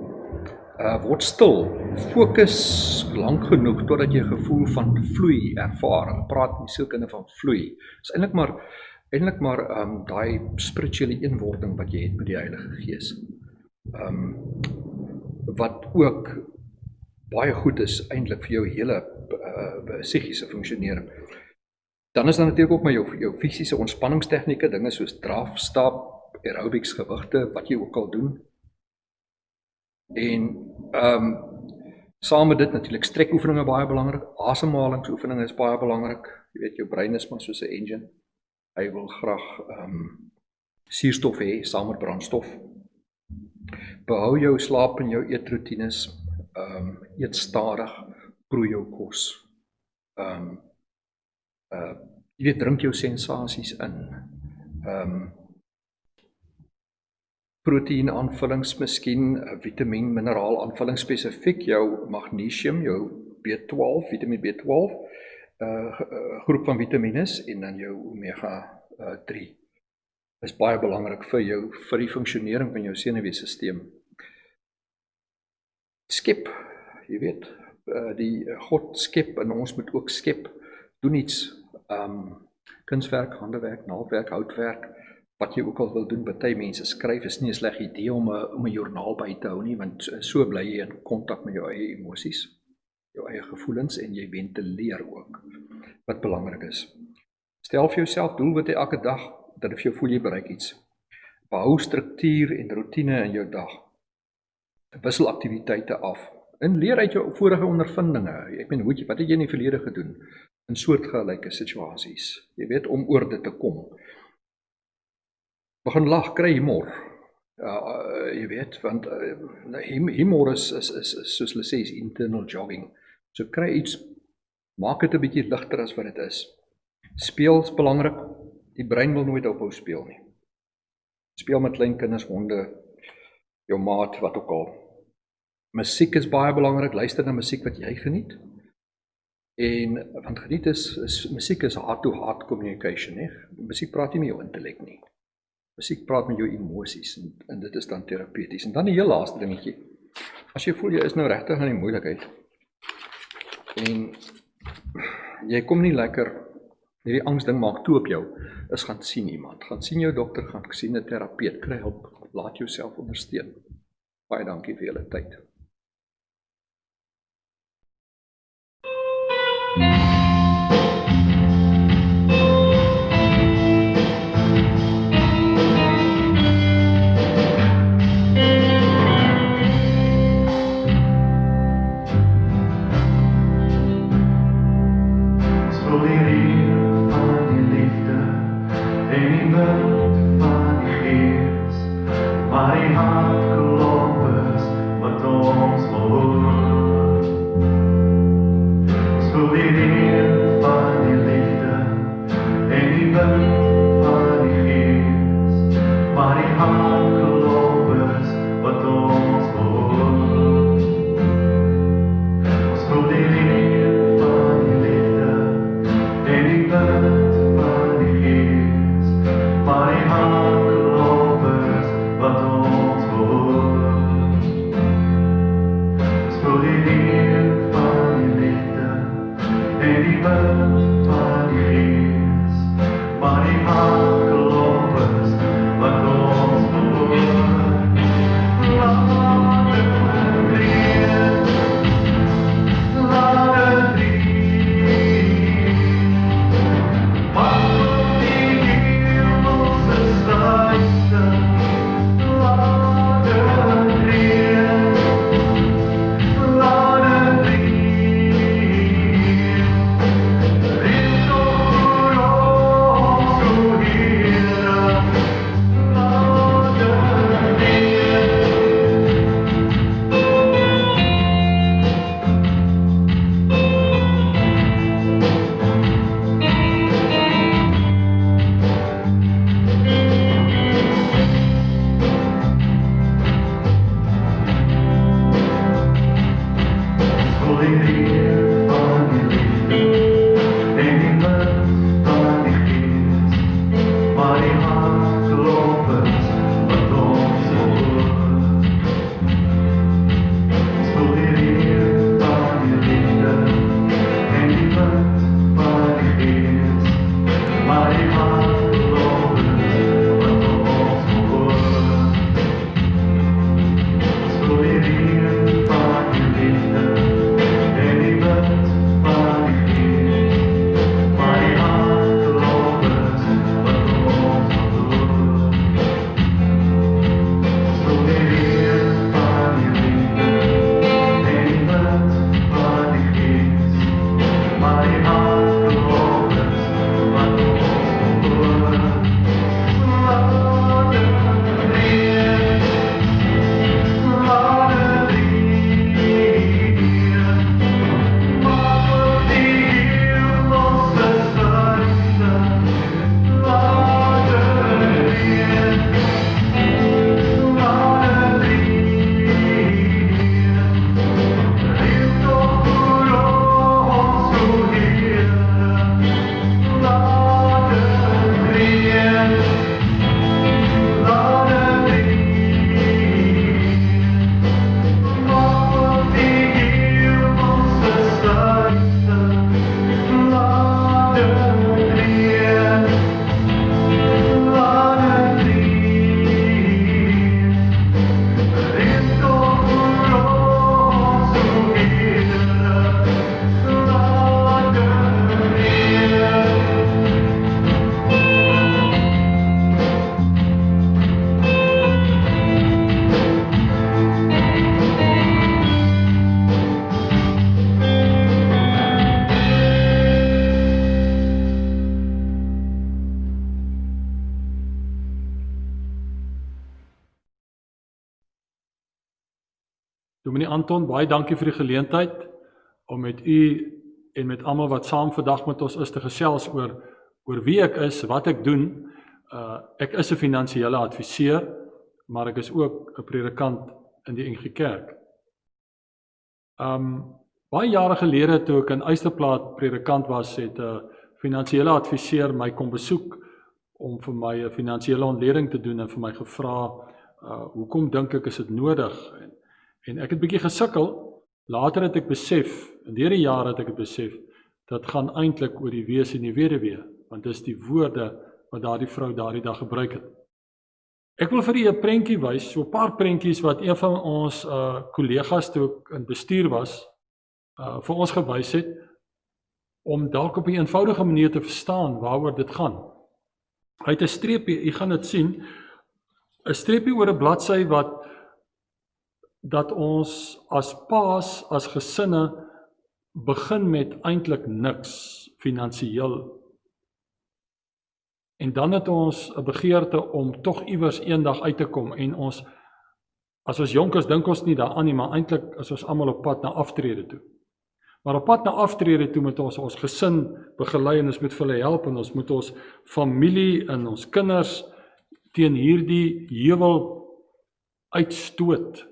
word stil, fokus lank genoeg totdat jy 'n gevoel van vloei ervaar. Hulle praat in die sielkunde van vloei. Dit is eintlik maar daai spirituele eenwording wat jy het met die Heilige Gees. Wat ook baie goed is eintlik vir jou hele psigiese funksionering. Dan is daar natuurlik ook maar jou fisiese ontspanningstegnieke, dinge soos draf, stap, aerobics, gewigte, wat jy ook al doen. En saam met dit natuurlik strekoefeninge baie belangrik, asemhalingsoefeninge is baie belangrik. Jy weet, jou brein is maar soos 'n engine. Hy wil graag suurstof hê saam met brandstof. Behou jou slaap en jou eetroetines, eet stadig, proe jou kos. Jy weet, drink jou sensasies in. Proteïen aanvullings, miskien vitamien, mineraal aanvullings, spesifiek jou magnesium, jou B12, vitamine B12, groep van vitamines en dan jou omega 3. Is baie belangrik vir die funksionering van jou senuweestelsel. Skep, jy weet, die God skep en ons moet ook skep, doen iets, kunswerk, handewerk, naaldwerk, houtwerk, wat jy ook al wil doen. Party mense skryf, is nie 'n sleg idee om 'n joernaal by te hou nie, want so bly jy in kontak met jou eie emosies, jou eie gevoelens en jy ventileer ook, wat belangrik is. Stel vir jouself doelwitte elke dag, dat vir jou voel jy bereik iets. Behou struktuur en roetine in jou dag. Wissel aktiwiteite af. En leer uit jou vorige ondervindinge. Ek meen, wat het jy in die verlede gedoen? In soortgelyke situasies. Jy weet, om oor dit te kom. Begin lag, kry humor. Jy weet, want humor is soos hulle sê, is internal jogging. So kry iets, maak dit 'n bietjie ligter as wat dit is. Speel is belangrik, die brein wil nooit ophou speel nie. Speel met klein kinders, honde, jou maat, wat ook al. Musiek is baie belangrik, luister na musiek wat jy geniet. En, want geniet musiek is heart-to-heart communication, nie? Musiek praat nie met jou intellek nie. Musiek praat met jou emosies, en dit is dan terapeuties. En dan die heel laaste dingetjie, as jy voel jy is nou regtig in die moeilikheid, en jy kom nie lekker, hierdie angsding maak toe op jou, is gaan sien iemand, gaan sien jou dokter, gaan sien 'n terapeut, kry hulp, laat jouself ondersteun. Baie dankie vir julle tyd. Maar die hart klop is wat Dominee Anton, baie dankie vir die geleentheid om met u en met almal wat saam vandag met ons is te gesels oor wie ek is, wat ek doen. Ek is 'n finansiële adviseur, maar ek is ook 'n predikant in die NG Kerk. Baie jare gelede toe ek in Eysterplaat predikant was, het 'n finansiële adviseur my kom besoek om vir my 'n finansiële ontleding te doen en vir my gevra, hoekom dink ek is dit nodig? En ek het bietjie gesukkel. Later het ek besef, in deur die jare het ek het besef, dat gaan eintlik oor die wees en die weduwee, want dis die woorde wat daardie vrou daardie dag gebruik het. Ek wil vir u 'n prentjie wys, so 'n paar prentjies wat een van ons kollegas toe ek in bestuur was, vir ons gewys het, om dalk op 'n eenvoudige manier te verstaan waaroor dit gaan. Hy het 'n streepie, u gaan dit sien, 'n streepie oor 'n bladsy dat ons as paas, as gesinne, begin met eintlik niks finansiëel. En dan het ons 'n begeerte om tog iewers eendag uit te kom en ons, as ons jonkers dink ons nie daaraan nie, maar eintlik is ons almal op pad na aftrede toe. Maar op pad na aftrede toe moet ons gesin begelei en ons moet vir hulle help en ons moet ons familie en ons kinders teen hierdie heuwel uitstoot,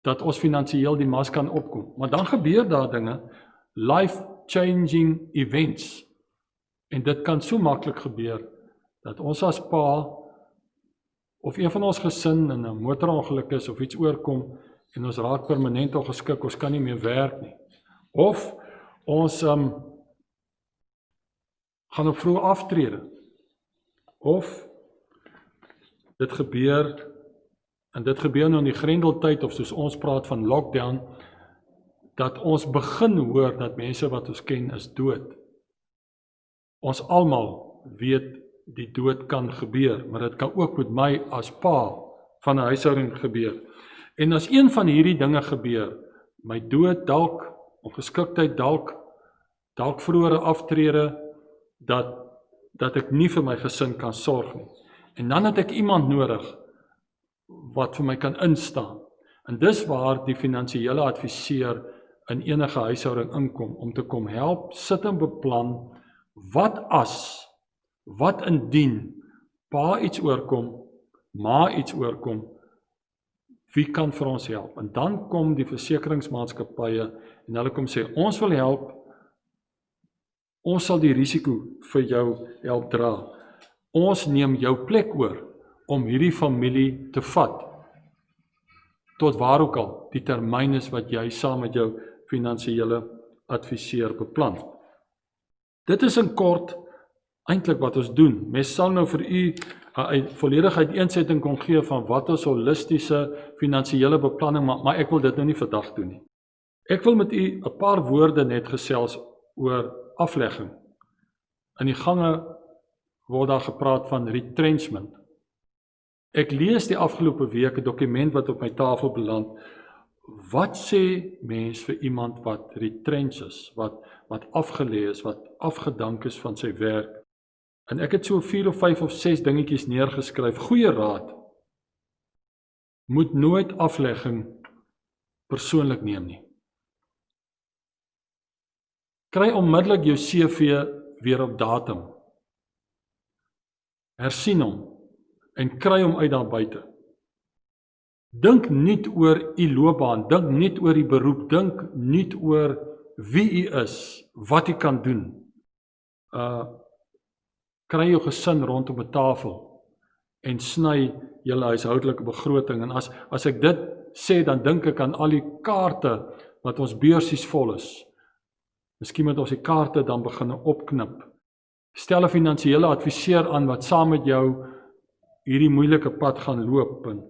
dat ons finansiëel die mas kan opkom. Maar dan gebeur daar dinge, life-changing events, en dit kan so maklik gebeur, dat ons as pa, of een van ons gesin in 'n motorongeluk is, of iets oorkom, en ons raak permanent ongeskik, ons kan nie meer werk nie. Of ons gaan op vroeë aftrede. Of dit gebeur, en dit gebeur nou in die grendeltyd, of soos ons praat van lockdown, dat ons begin hoor dat mense wat ons ken is dood. Ons almal weet die dood kan gebeur, maar dit kan ook met my as pa van 'n huishouding gebeur. En as een van hierdie dinge gebeur, my dood dalk, ongeskiktheid dalk vroeëre aftrede, dat ek nie vir my gesin kan sorg nie. En dan het ek iemand nodig wat vir my kan instaan. En dis waar die finansiële adviseur in enige huishouding inkom, om te kom help, sit en beplan, wat indien pa iets oorkom, ma iets oorkom, wie kan vir ons help? En dan kom die versekeringsmaatskappye en hulle kom sê, ons wil help, ons sal die risiko vir jou help dra. Ons neem jou plek oor om hierdie familie te vat, tot waar ook al die termyn is wat jy saam met jou finansiële adviseur beplan. Dit is in kort eintlik wat ons doen. Mens sal nou vir u 'n volledige uiteensetting kon gee van wat is holistiese finansiële beplanning, maar ek wil dit nou nie vandag doen nie. Ek wil met u 'n paar woorde net gesels oor aflegging. In die gange word daar gepraat van retrenchment. Ek lees die afgelope week 'n dokument wat op my tafel beland. Wat sê mens vir iemand wat retrench is, wat afgelê is, wat afgedank is van sy werk? En ek het so 4 of 5 of 6 dingetjies neergeskryf. Goeie raad. Moet nooit aflegging persoonlik neem nie. Kry onmiddellik jou CV weer op datum. Hersien hom en kry hom uit daar buite. Dink nie oor u loopbaan, dink nie oor die beroep, dink nie oor wie u is, wat u kan doen. Kry jou gesin rondom 'n tafel en sny julle huishoudelike begroting. En as ek dit sê, dan dink ek aan al die kaarte wat ons beursies vol is. Miskien moet ons die kaarte dan begin opknip. Stel 'n finansiële adviseur aan wat saam met jou hierdie moeilike pad gaan loop. En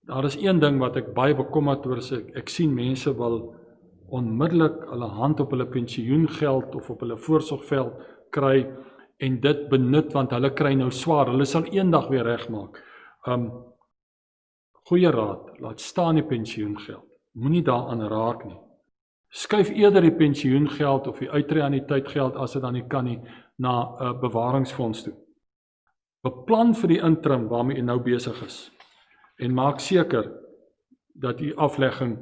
daar is een ding wat ek baie bekommerd oor is, ek sien mense wil onmiddellik hulle hand op hulle pensioengeld of op hulle voorsorgveld kry en dit benut want hulle kry nou swaar. Hulle sal eendag weer regmaak. Goeie raad, laat staan die pensioengeld. Moenie daaraan raak nie. Skuif eerder die pensioengeld of die uitreaniteitgeld as dit dan nie kan nie na 'n bewaringsfonds toe. Beplan vir die interim waarmee u nou besig is en maak seker dat u aflegging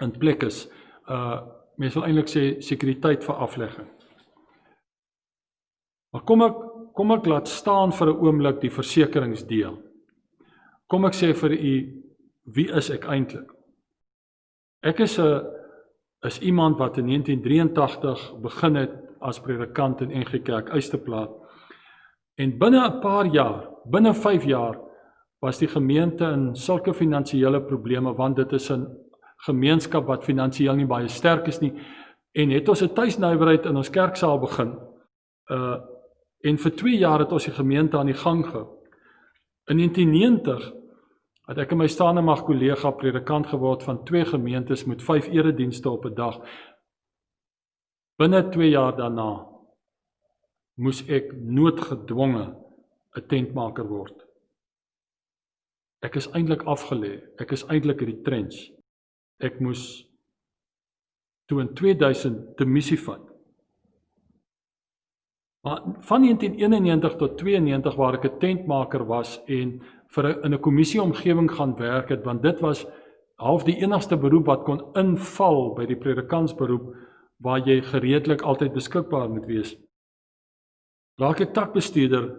in plek is. Mens wil eintlik sê sekuriteit vir aflegging. Maar kom ek laat staan vir 'n oomblik die versekeringsdeel. Kom ek sê vir u, wie is ek eintlik? Ek is iemand wat in 1983 begin het as predikant in NG Kerk Uisterplaat. En binne 'n paar jaar, binne 5 jaar, was die gemeente in sulke finansiële probleme, want dit is 'n gemeenskap wat finansiëel nie baie sterk is nie, en het ons 'n tuisnywerheid in ons kerksaal begin, en vir 2 jaar het ons die gemeente aan die gang gehou. In 1990 het ek en my staande mag kollega predikant geword van 2 gemeentes met 5 eredienste op 'n dag. Binne 2 jaar daarna moes ek noodgedwonge 'n tentmaker word. Ek is eintlik afgelê, ek is eintlik retrench. Ek moes toe in 2000 te missie vat. Maar van 1991 tot 92 waar ek 'n tentmaker was en in 'n kommissieomgewing gaan werk het, want dit was half die enigste beroep wat kon inval by die predikantsberoep, waar jy gereedelik altyd beskikbaar moet wees. Raak ek takbestuurder,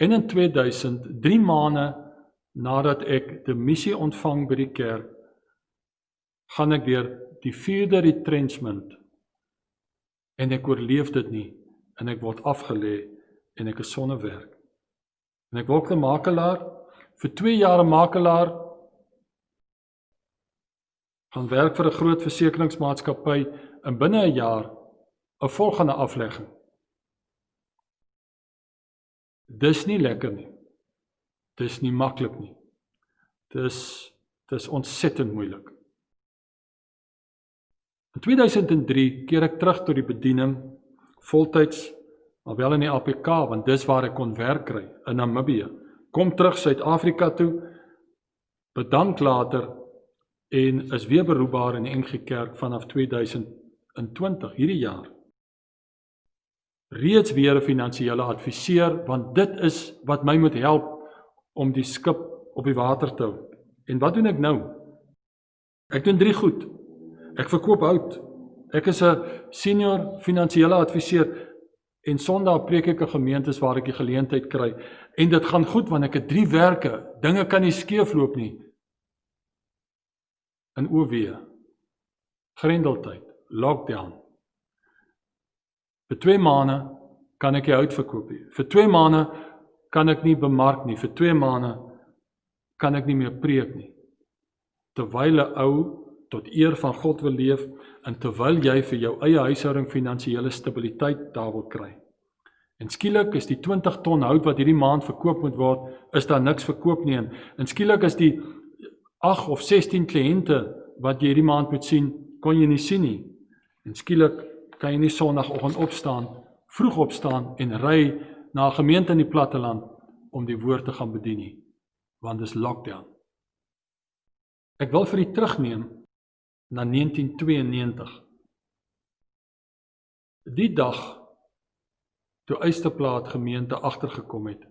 en in 2000, 3 maande nadat ek die missie ontvang by die kerk, gaan ek deur die 4de retrenchment, en ek oorleef dit nie, en ek word afgelê, en ek is sonder werk. En ek word 'n makelaar, vir 2 jaar 'n makelaar, gaan werk vir 'n groot versekeringsmaatskappy, en binne 'n jaar 'n volgende aflegging. Dis nie lekker nie. Dis nie maklik nie. Dis ontsettend moeilik. In 2003 keer ek terug tot die bediening, voltyds, maar wel in die APK, want dis waar ek kon werk kry, in Namibië. Kom terug Suid-Afrika toe, bedank later, en is weer beroepbaar in die NG Kerk vanaf 2020, hierdie jaar. Reeds weer 'n finansiële adviseur, want dit is wat my moet help om die skip op die water te hou. En wat doen ek nou? Ek doen 3 goed. Ek verkoop hout. Ek is 'n senior finansiële adviseur, en Sondag preek ek 'n gemeentes waar ek die geleentheid kry. En dit gaan goed, want ek het 3 werke. Dinge kan nie skeefloop nie. In OW, grendeltyd, lockdown. Vir 2 maande kan ek die hout verkoop nie. Vir 2 maande kan ek nie bemark nie. Vir 2 maande kan ek nie meer preek nie. Terwyl 'n ou tot eer van God wil leef, en terwyl jy vir jou eie huishouding finansiële stabiliteit daar wil kry. En skielik is die 20 ton hout wat hierdie maand verkoop moet word, is daar niks verkoop nie. En skielik is die 8 of 16 kliënte wat jy hierdie maand moet sien, kon jy nie sien nie. En skielik kan jy nie Sondagoggend vroeg opstaan en ry na 'n gemeente in die platteland om die woord te gaan bedien nie, want dis lockdown. Ek wil vir u terugneem na 1992. Die dag toe Uisterplaat gemeente agtergekom het,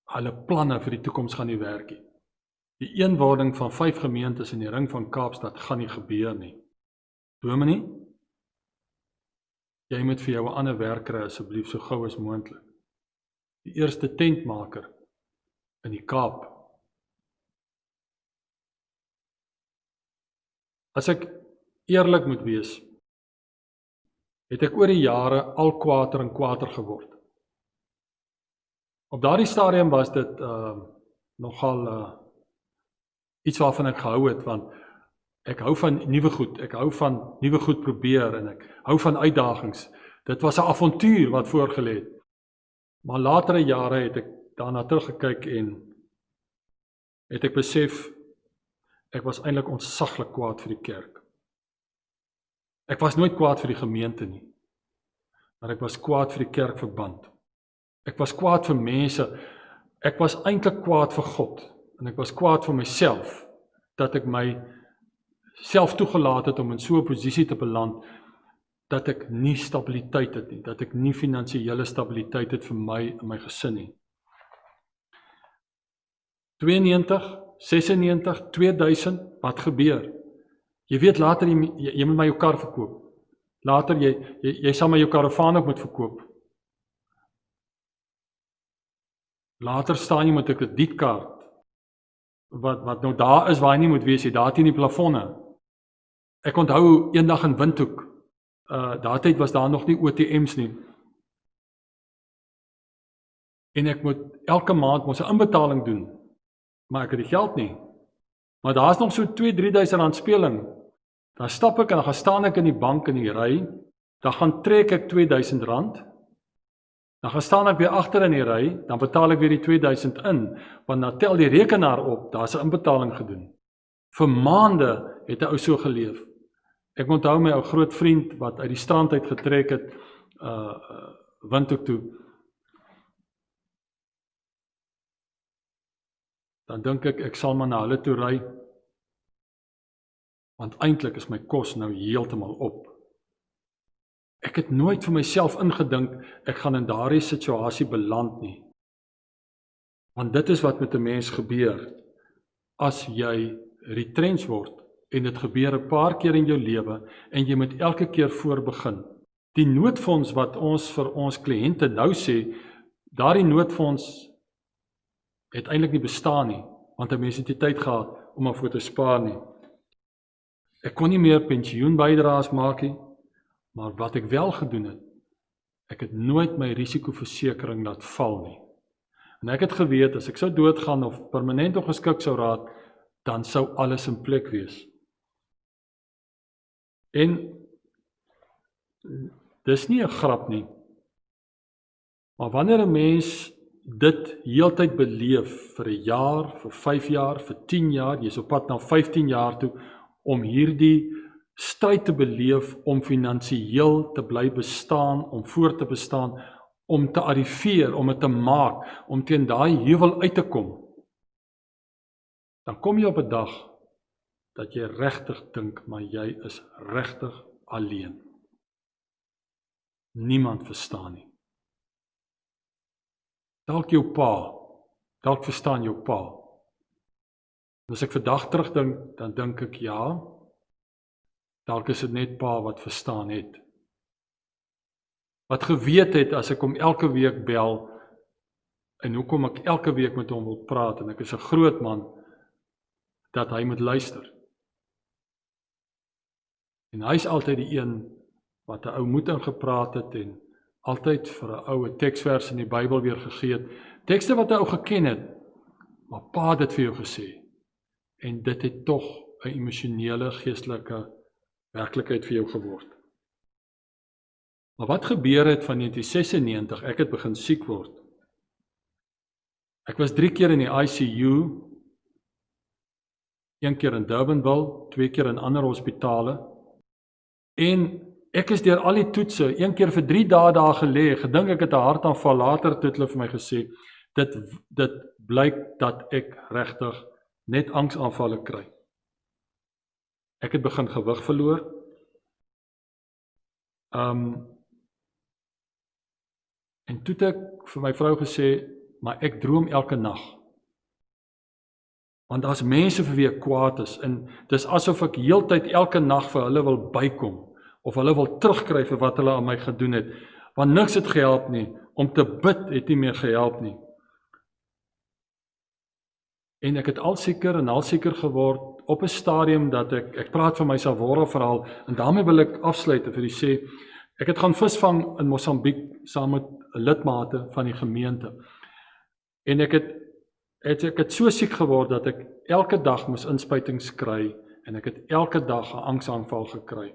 hulle planne vir die toekoms gaan nie werk nie. Die eenwording van 5 gemeentes in die ring van Kaapstad gaan nie gebeur nie. Dominee, jy moet vir jou 'n ander werk kry asseblief so gou as moontlik. Die eerste tentmaker in die Kaap. As ek eerlik moet wees, het ek oor die jare al kwaader en kwaader geword. Op daardie stadium was dit nogal iets waarvan ek gehou het, want ek hou van nuwe goed, ek hou van nuwe goed probeer, en ek hou van uitdagings. Dit was 'n avontuur wat voorgelê het. Maar latere jare het ek daarna teruggekyk en het ek besef, ek was eintlik ontsaglik kwaad vir die kerk. Ek was nooit kwaad vir die gemeente nie, maar ek was kwaad vir die kerkverband. Ek was kwaad vir mense, ek was eintlik kwaad vir God, en ek was kwaad vir myself, dat ek my self toegelaat het om in so 'n posisie te beland, dat ek nie stabiliteit het nie, dat ek nie finansiële stabiliteit het vir my en my gesin nie. 92, 96, 2000, wat gebeur? Jy weet later jy moet my jou kar verkoop. Later jy sal my jou karavaan ook moet verkoop. Later staan jy met 'n kredietkaart wat nou daar is waar hy nie moet wees, jy daar teen die plafonne. Ek onthou eendag in Windhoek, daai tyd was daar nog nie OTM's nie. En ek moet elke maand mos 'n inbetaling doen, maar ek het die geld nie. Maar daar's nog so 2-3 000 rand speling. Dan stap ek en dan gaan staan ek in die bank in die ry, dan gaan trek ek 2000 rand, dan gaan staan ek weer agter in die ry, dan betaal ek weer die 2000 in, want dan tel die rekenaar op, daar's 'n inbetaling gedoen. Vir maande het 'n ou so geleef. Ek onthou my ou groot vriend wat uit die strand uit getrek het, Windhoek toe. Dan dink ek sal maar na Hulle toe ry, want eintlik is my kos nou heeltemal op. Ek het nooit vir myself ingedink, ek gaan in daardie situasie beland nie. Want dit is wat met 'n mens gebeur, as jy retrench word, en dit gebeur 'n paar keer in jou lewe, en jy moet elke keer voorbegin. Die noodfonds wat ons vir ons kliënte nou sê, daardie noodfonds het eintlik nie bestaan nie, want 'n mens het nie tyd gehad om daarvoor te spaar nie. Ek kon nie meer pensioenbydraes maak nie, maar wat ek wel gedoen het, ek het nooit my risikoversekering laat val nie. En ek het geweet, as ek sou doodgaan of permanent ongeskik sou raak, dan sou alles in plek wees. En dis nie 'n grap nie, maar wanneer 'n mens dit heeltyd beleef vir 'n jaar, vir 5 jaar, vir 10 jaar, jy's op pad na 15 jaar toe, om hierdie stryd te beleef, om finansiëel te bly bestaan, om voort te bestaan, om te arriveer, om dit te maak, om teen daai heuwel uit te kom, dan kom jy op 'n dag, dat jy regtig dink, maar jy is regtig alleen. Niemand verstaan nie. Dalk jou pa, dalk verstaan jou pa. En as ek vandag terugdink, dan dink ek, ja, dalk is dit net pa wat verstaan het. Wat geweet het, as ek hom elke week bel, en hoekom ek elke week met hom wil praat, en ek is 'n groot man, dat hy moet luister. En hy is altyd die een, wat 'n ou moet ingepraat het, en altyd vir 'n ou 'n teksvers in die Bybel weer gegee het, tekste wat 'n ou geken het, maar pa het dit vir jou gesê, en dit het tog 'n emosionele, geestelike werklikheid vir jou geword. Maar wat gebeur het van 1996, ek het begin siek word. Ek was 3 keer in die ICU, 1 keer in Durbanville, 2 keer in ander hospitale, en ek is deur al die toetse, 1 keer vir 3 dae daar gelê, gedink ek het 'n hartaanval, later het hulle vir my gesê, dit blyk dat ek regtig net angsaanvalle kry. Ek het begin gewig verloor. En toe het ek vir my vrou gesê, maar ek droom elke nag. Want daar's mense vir wie ek kwaad is, en dis asof ek heeltyd elke nag vir hulle wil bykom, of hulle wil terugkry vir wat hulle aan my gedoen het, want niks het gehelp nie, om te bid het nie meer gehelp nie. En ek het al seker geword, op 'n stadium dat ek praat van my Savora verhaal, en daarmee wil ek afsluit en vir u sê, ek het gaan visvang in Mosambiek, saam met lidmate van die gemeente, en ek het so siek geword, dat ek elke dag moes inspuitings kry, en ek het elke dag 'n angsaanval gekry,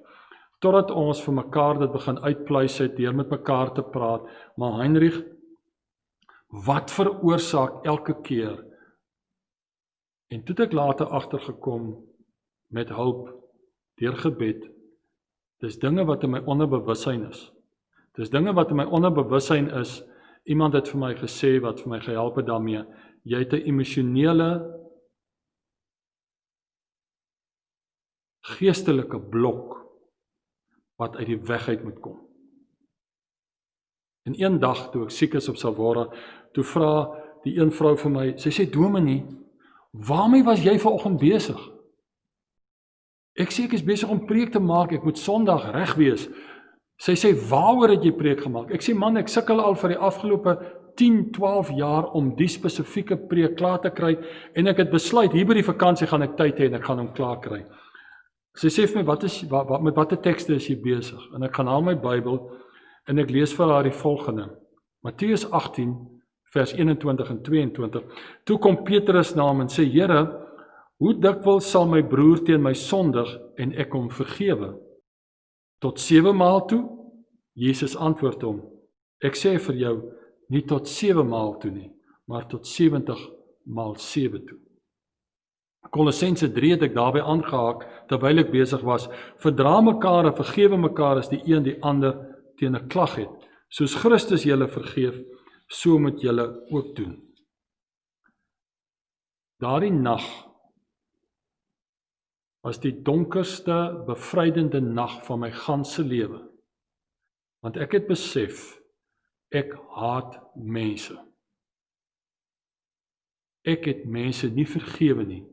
totdat ons vir mekaar dit begin uitpluis het, deur met mekaar te praat, maar Heinrich, wat veroorsaak elke keer? En toe het ek later agtergekom, met hulp, deur gebed, dis dinge wat in my onderbewussyn is. Dis dinge wat in my onderbewussyn is, iemand het vir my gesê, wat vir my gehelp het daarmee, jy het 'n emosionele, geestelike blok, wat uit die weg uit moet kom. En een dag, toe ek siek is op Savora, toe vra die een vrou vir my, sy sê, Dominee, waarmee was jy vanoggend besig? Ek sê ek is besig om preek te maak, ek moet Sondag reg wees. Sy sê, waaroor het jy preek gemaak? Ek sê, man, ek sukkel al vir die afgelope 10, 12 jaar om die spesifieke preek klaar te kry, en ek het besluit, hier by die vakansie gaan ek tyd hê en ek gaan hom klaar kry. Sy sê vir my, met watter tekste is jy besig? En ek gaan haal my Bybel, en ek lees vir haar die volgende. Matteus 18, vers 21 en 22. Toe kom Petrus na hom en sê, Here, hoe dikwels sal my broer teen my sondig en ek hom vergewe? Tot 7 maal toe? Jesus antwoord hom, ek sê vir jou, nie tot 7 maal toe nie, maar tot 70 maal 7 toe. Kolossense 3 het ek daarby aangehaak, terwyl ek besig was, verdra mekaar en vergewe mekaar as die een die ander teen 'n klag het. Soos Christus julle vergeef, so moet julle ook doen. Daardie nag was die donkerste, bevrydende nag van my ganse lewe. Want ek het besef, ek haat mense. Ek het mense nie vergewe nie.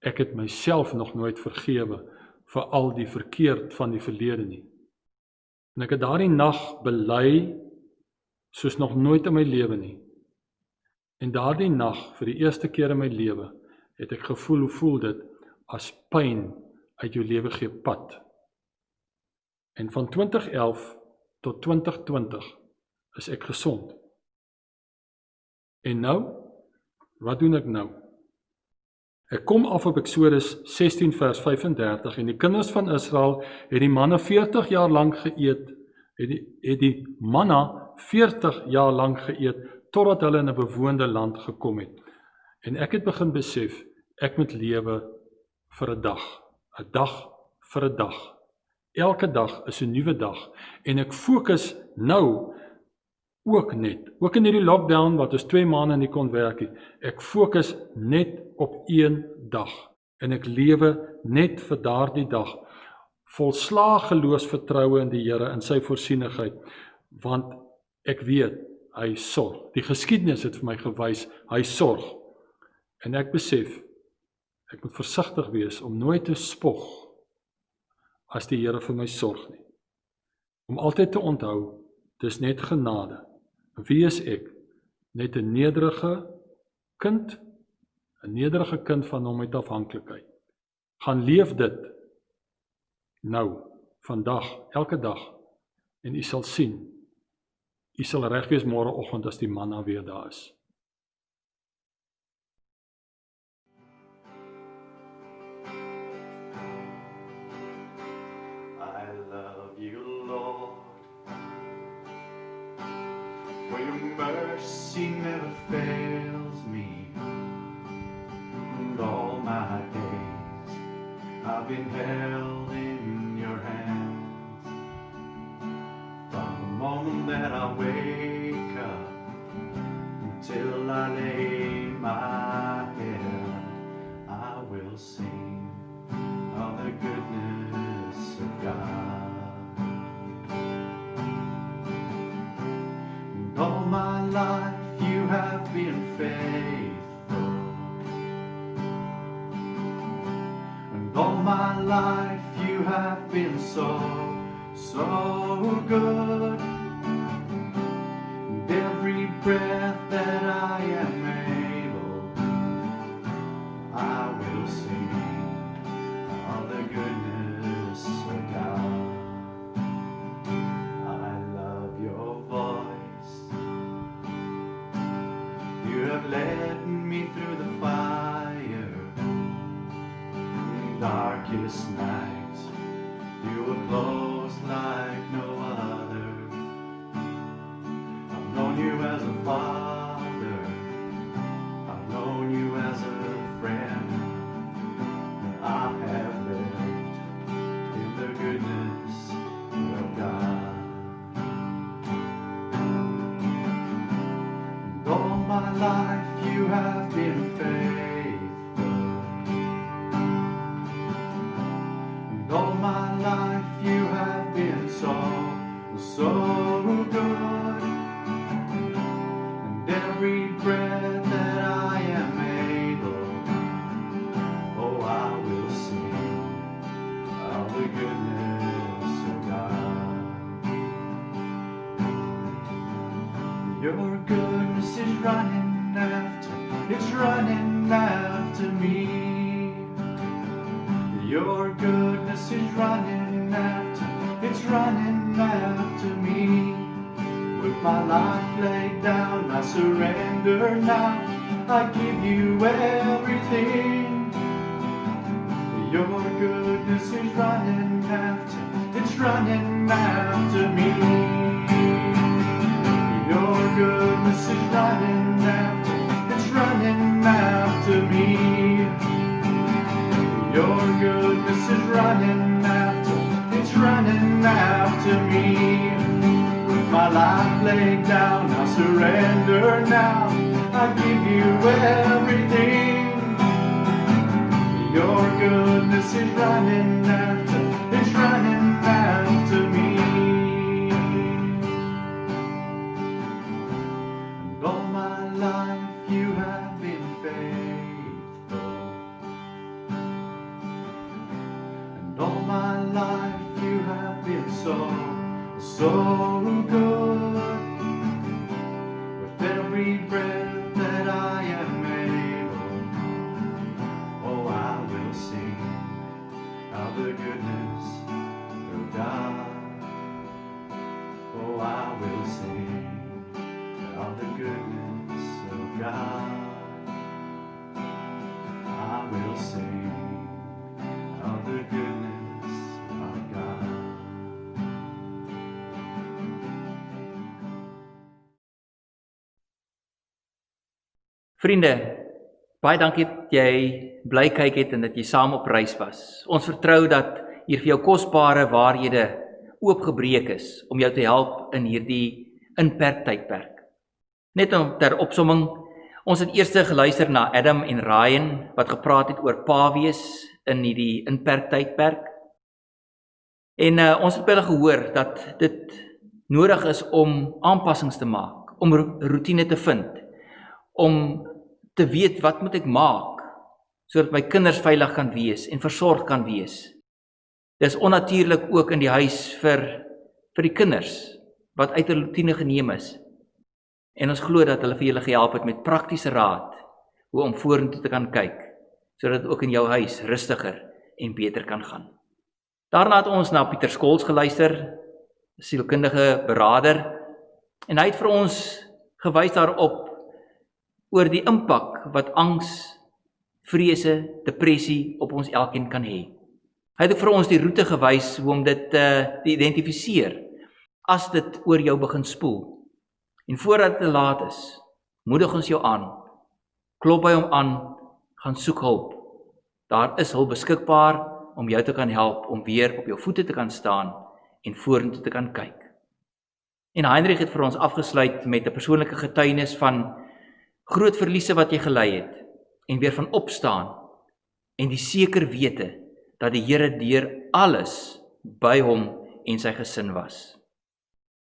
Ek het myself nog nooit vergewe vir al die verkeerd van die verlede nie. En ek het daardie nag bely soos nog nooit in my lewe nie. En daardie nag, vir die eerste keer in my lewe, het ek gevoel, hoe voel dit, as pyn uit jou lewe gee pad. En van 2011 tot 2020 is ek gesond. En nou, wat doen ek nou? Ek kom af op Eksodus 16 vers 35 en die kinders van Israel het die manna 40 jaar lank geëet, het die manna 40 jaar lank geëet, totdat hulle in 'n bewoonde land gekom het. En ek het begin besef, ek moet lewe vir 'n dag vir 'n dag. Elke dag is 'n nuwe dag, en ek fokus nou ook in hierdie lockdown, wat ons 2 maande nie kon werk nie, ek fokus net op 1 dag, en ek lewe net vir daardie dag, volslaag geloofsvertroue in die Here en sy voorsienigheid, want ek weet, hy sorg. Die geskiedenis het vir my gewys, hy sorg. En ek besef, ek moet versigtig wees om nooit te spog as die Here vir my sorg nie. Om altyd te onthou, dis net genade. Wie is ek? Net 'n nederige kind van hom met afhanklikheid. Gaan leef dit nou, vandag, elke dag, en u sal sien, u sal reg wees môreoggend as die manna weer daar is. I love you, Lord, for your mercy never fails me. And all my days I've been held in your hands. From the moment that I wake up until I lay my head, I will sing of the goodness of God. And all my life you have been faithful. And all my life you have been so good. And every breath that I am able, I will sing of the goodness of God. I love your voice. You have led me through the fire, in darkest night. You were close like no other. I've known you as a father. I've known you as a friend. And I have lived in the goodness of God. And all my life you have been faithful. And all my life you have been so good. And every breath that I am able, oh, I will sing Your goodness is running after, it's running after me. Your goodness is running after, it's running after me. With my life laid down, I surrender now. I give you everything. Your goodness is running after, it's running after me. Your goodness is running after, it's running after me. Your goodness is running after, it's running after me. With my life laid down, I surrender now. I give you everything. Your goodness is running after, it's running after me. And all my life you have been faithful. And all my life you have been so good. With every breath that I am able, oh, I will sing of the goodness of God. Oh, I will sing of the goodness of God. I will sing of the goodness of God. Vriende, baie dankie dat jy bly kyk het en dat jy saam op reis was. Ons vertrou dat hier vir jou kosbare waarhede oopgebreek is om jou te help in hierdie inperktydperk. Net om ter opsomming, ons het eers geluister na Adam en Ryan wat gepraat het oor pa wees in hierdie inperktydperk. En ons het by hulle gehoor dat dit nodig is om aanpassings te maak, om roetine te vind, om te weet wat moet ek maak, sodat my kinders veilig kan wees en versorg kan wees. Dis onnatuurlik ook in die huis vir die kinders, wat uit 'n roetine geneem is. En ons glo dat hulle vir julle gehelp het met praktiese raad, hoe om vorentoe te kan kyk, sodat ook in jou huis rustiger en beter kan gaan. Daarna het ons na Pieter Scholtz geluister, sielkundige beraader, en hy het vir ons gewys daarop oor die impak wat angs, vrese, depressie op ons elkeen kan hê. Hy het vir ons die roete gewys hoe om dit te identifiseer as dit oor jou begin spoel. En voordat dit te laat is, moedig ons jou aan, klop by hom aan, gaan soek hulp. Daar is hulp beskikbaar om jou te kan help om weer op jou voete te kan staan en vorentoe te kan kyk. En Heinrich het vir ons afgesluit met 'n persoonlike getuienis van groot verliese wat jy gely het en weer van opstaan en die seker wete dat die Here deur alles by hom en sy gesin was.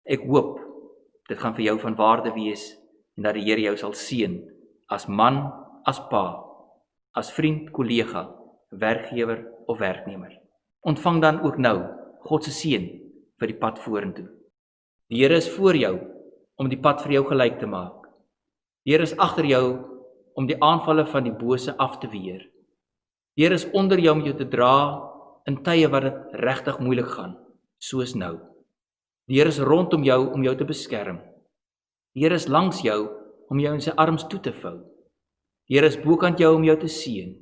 Ek hoop dit gaan vir jou van waarde wees en dat die Here jou sal seën as man, as pa, as vriend, kollega, werkgewer of werknemer. Ontvang dan ook nou God se seën vir die pad vorentoe. Die Here is voor jou om die pad vir jou gelyk te maak. Die Here is agter jou om die aanvalle van die bose af te weer. Die Here is onder jou om jou te dra in tye wat dit regtig moeilik gaan, soos nou. Die Here is rondom jou om jou te beskerm. Die Here is langs jou om jou in sy arms toe te vou. Die Here is bokant jou om jou te seën.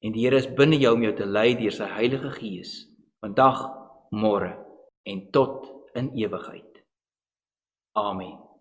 En die Here is binne jou om jou te lei deur sy Heilige Gees, vandag, môre en tot in ewigheid. Amen.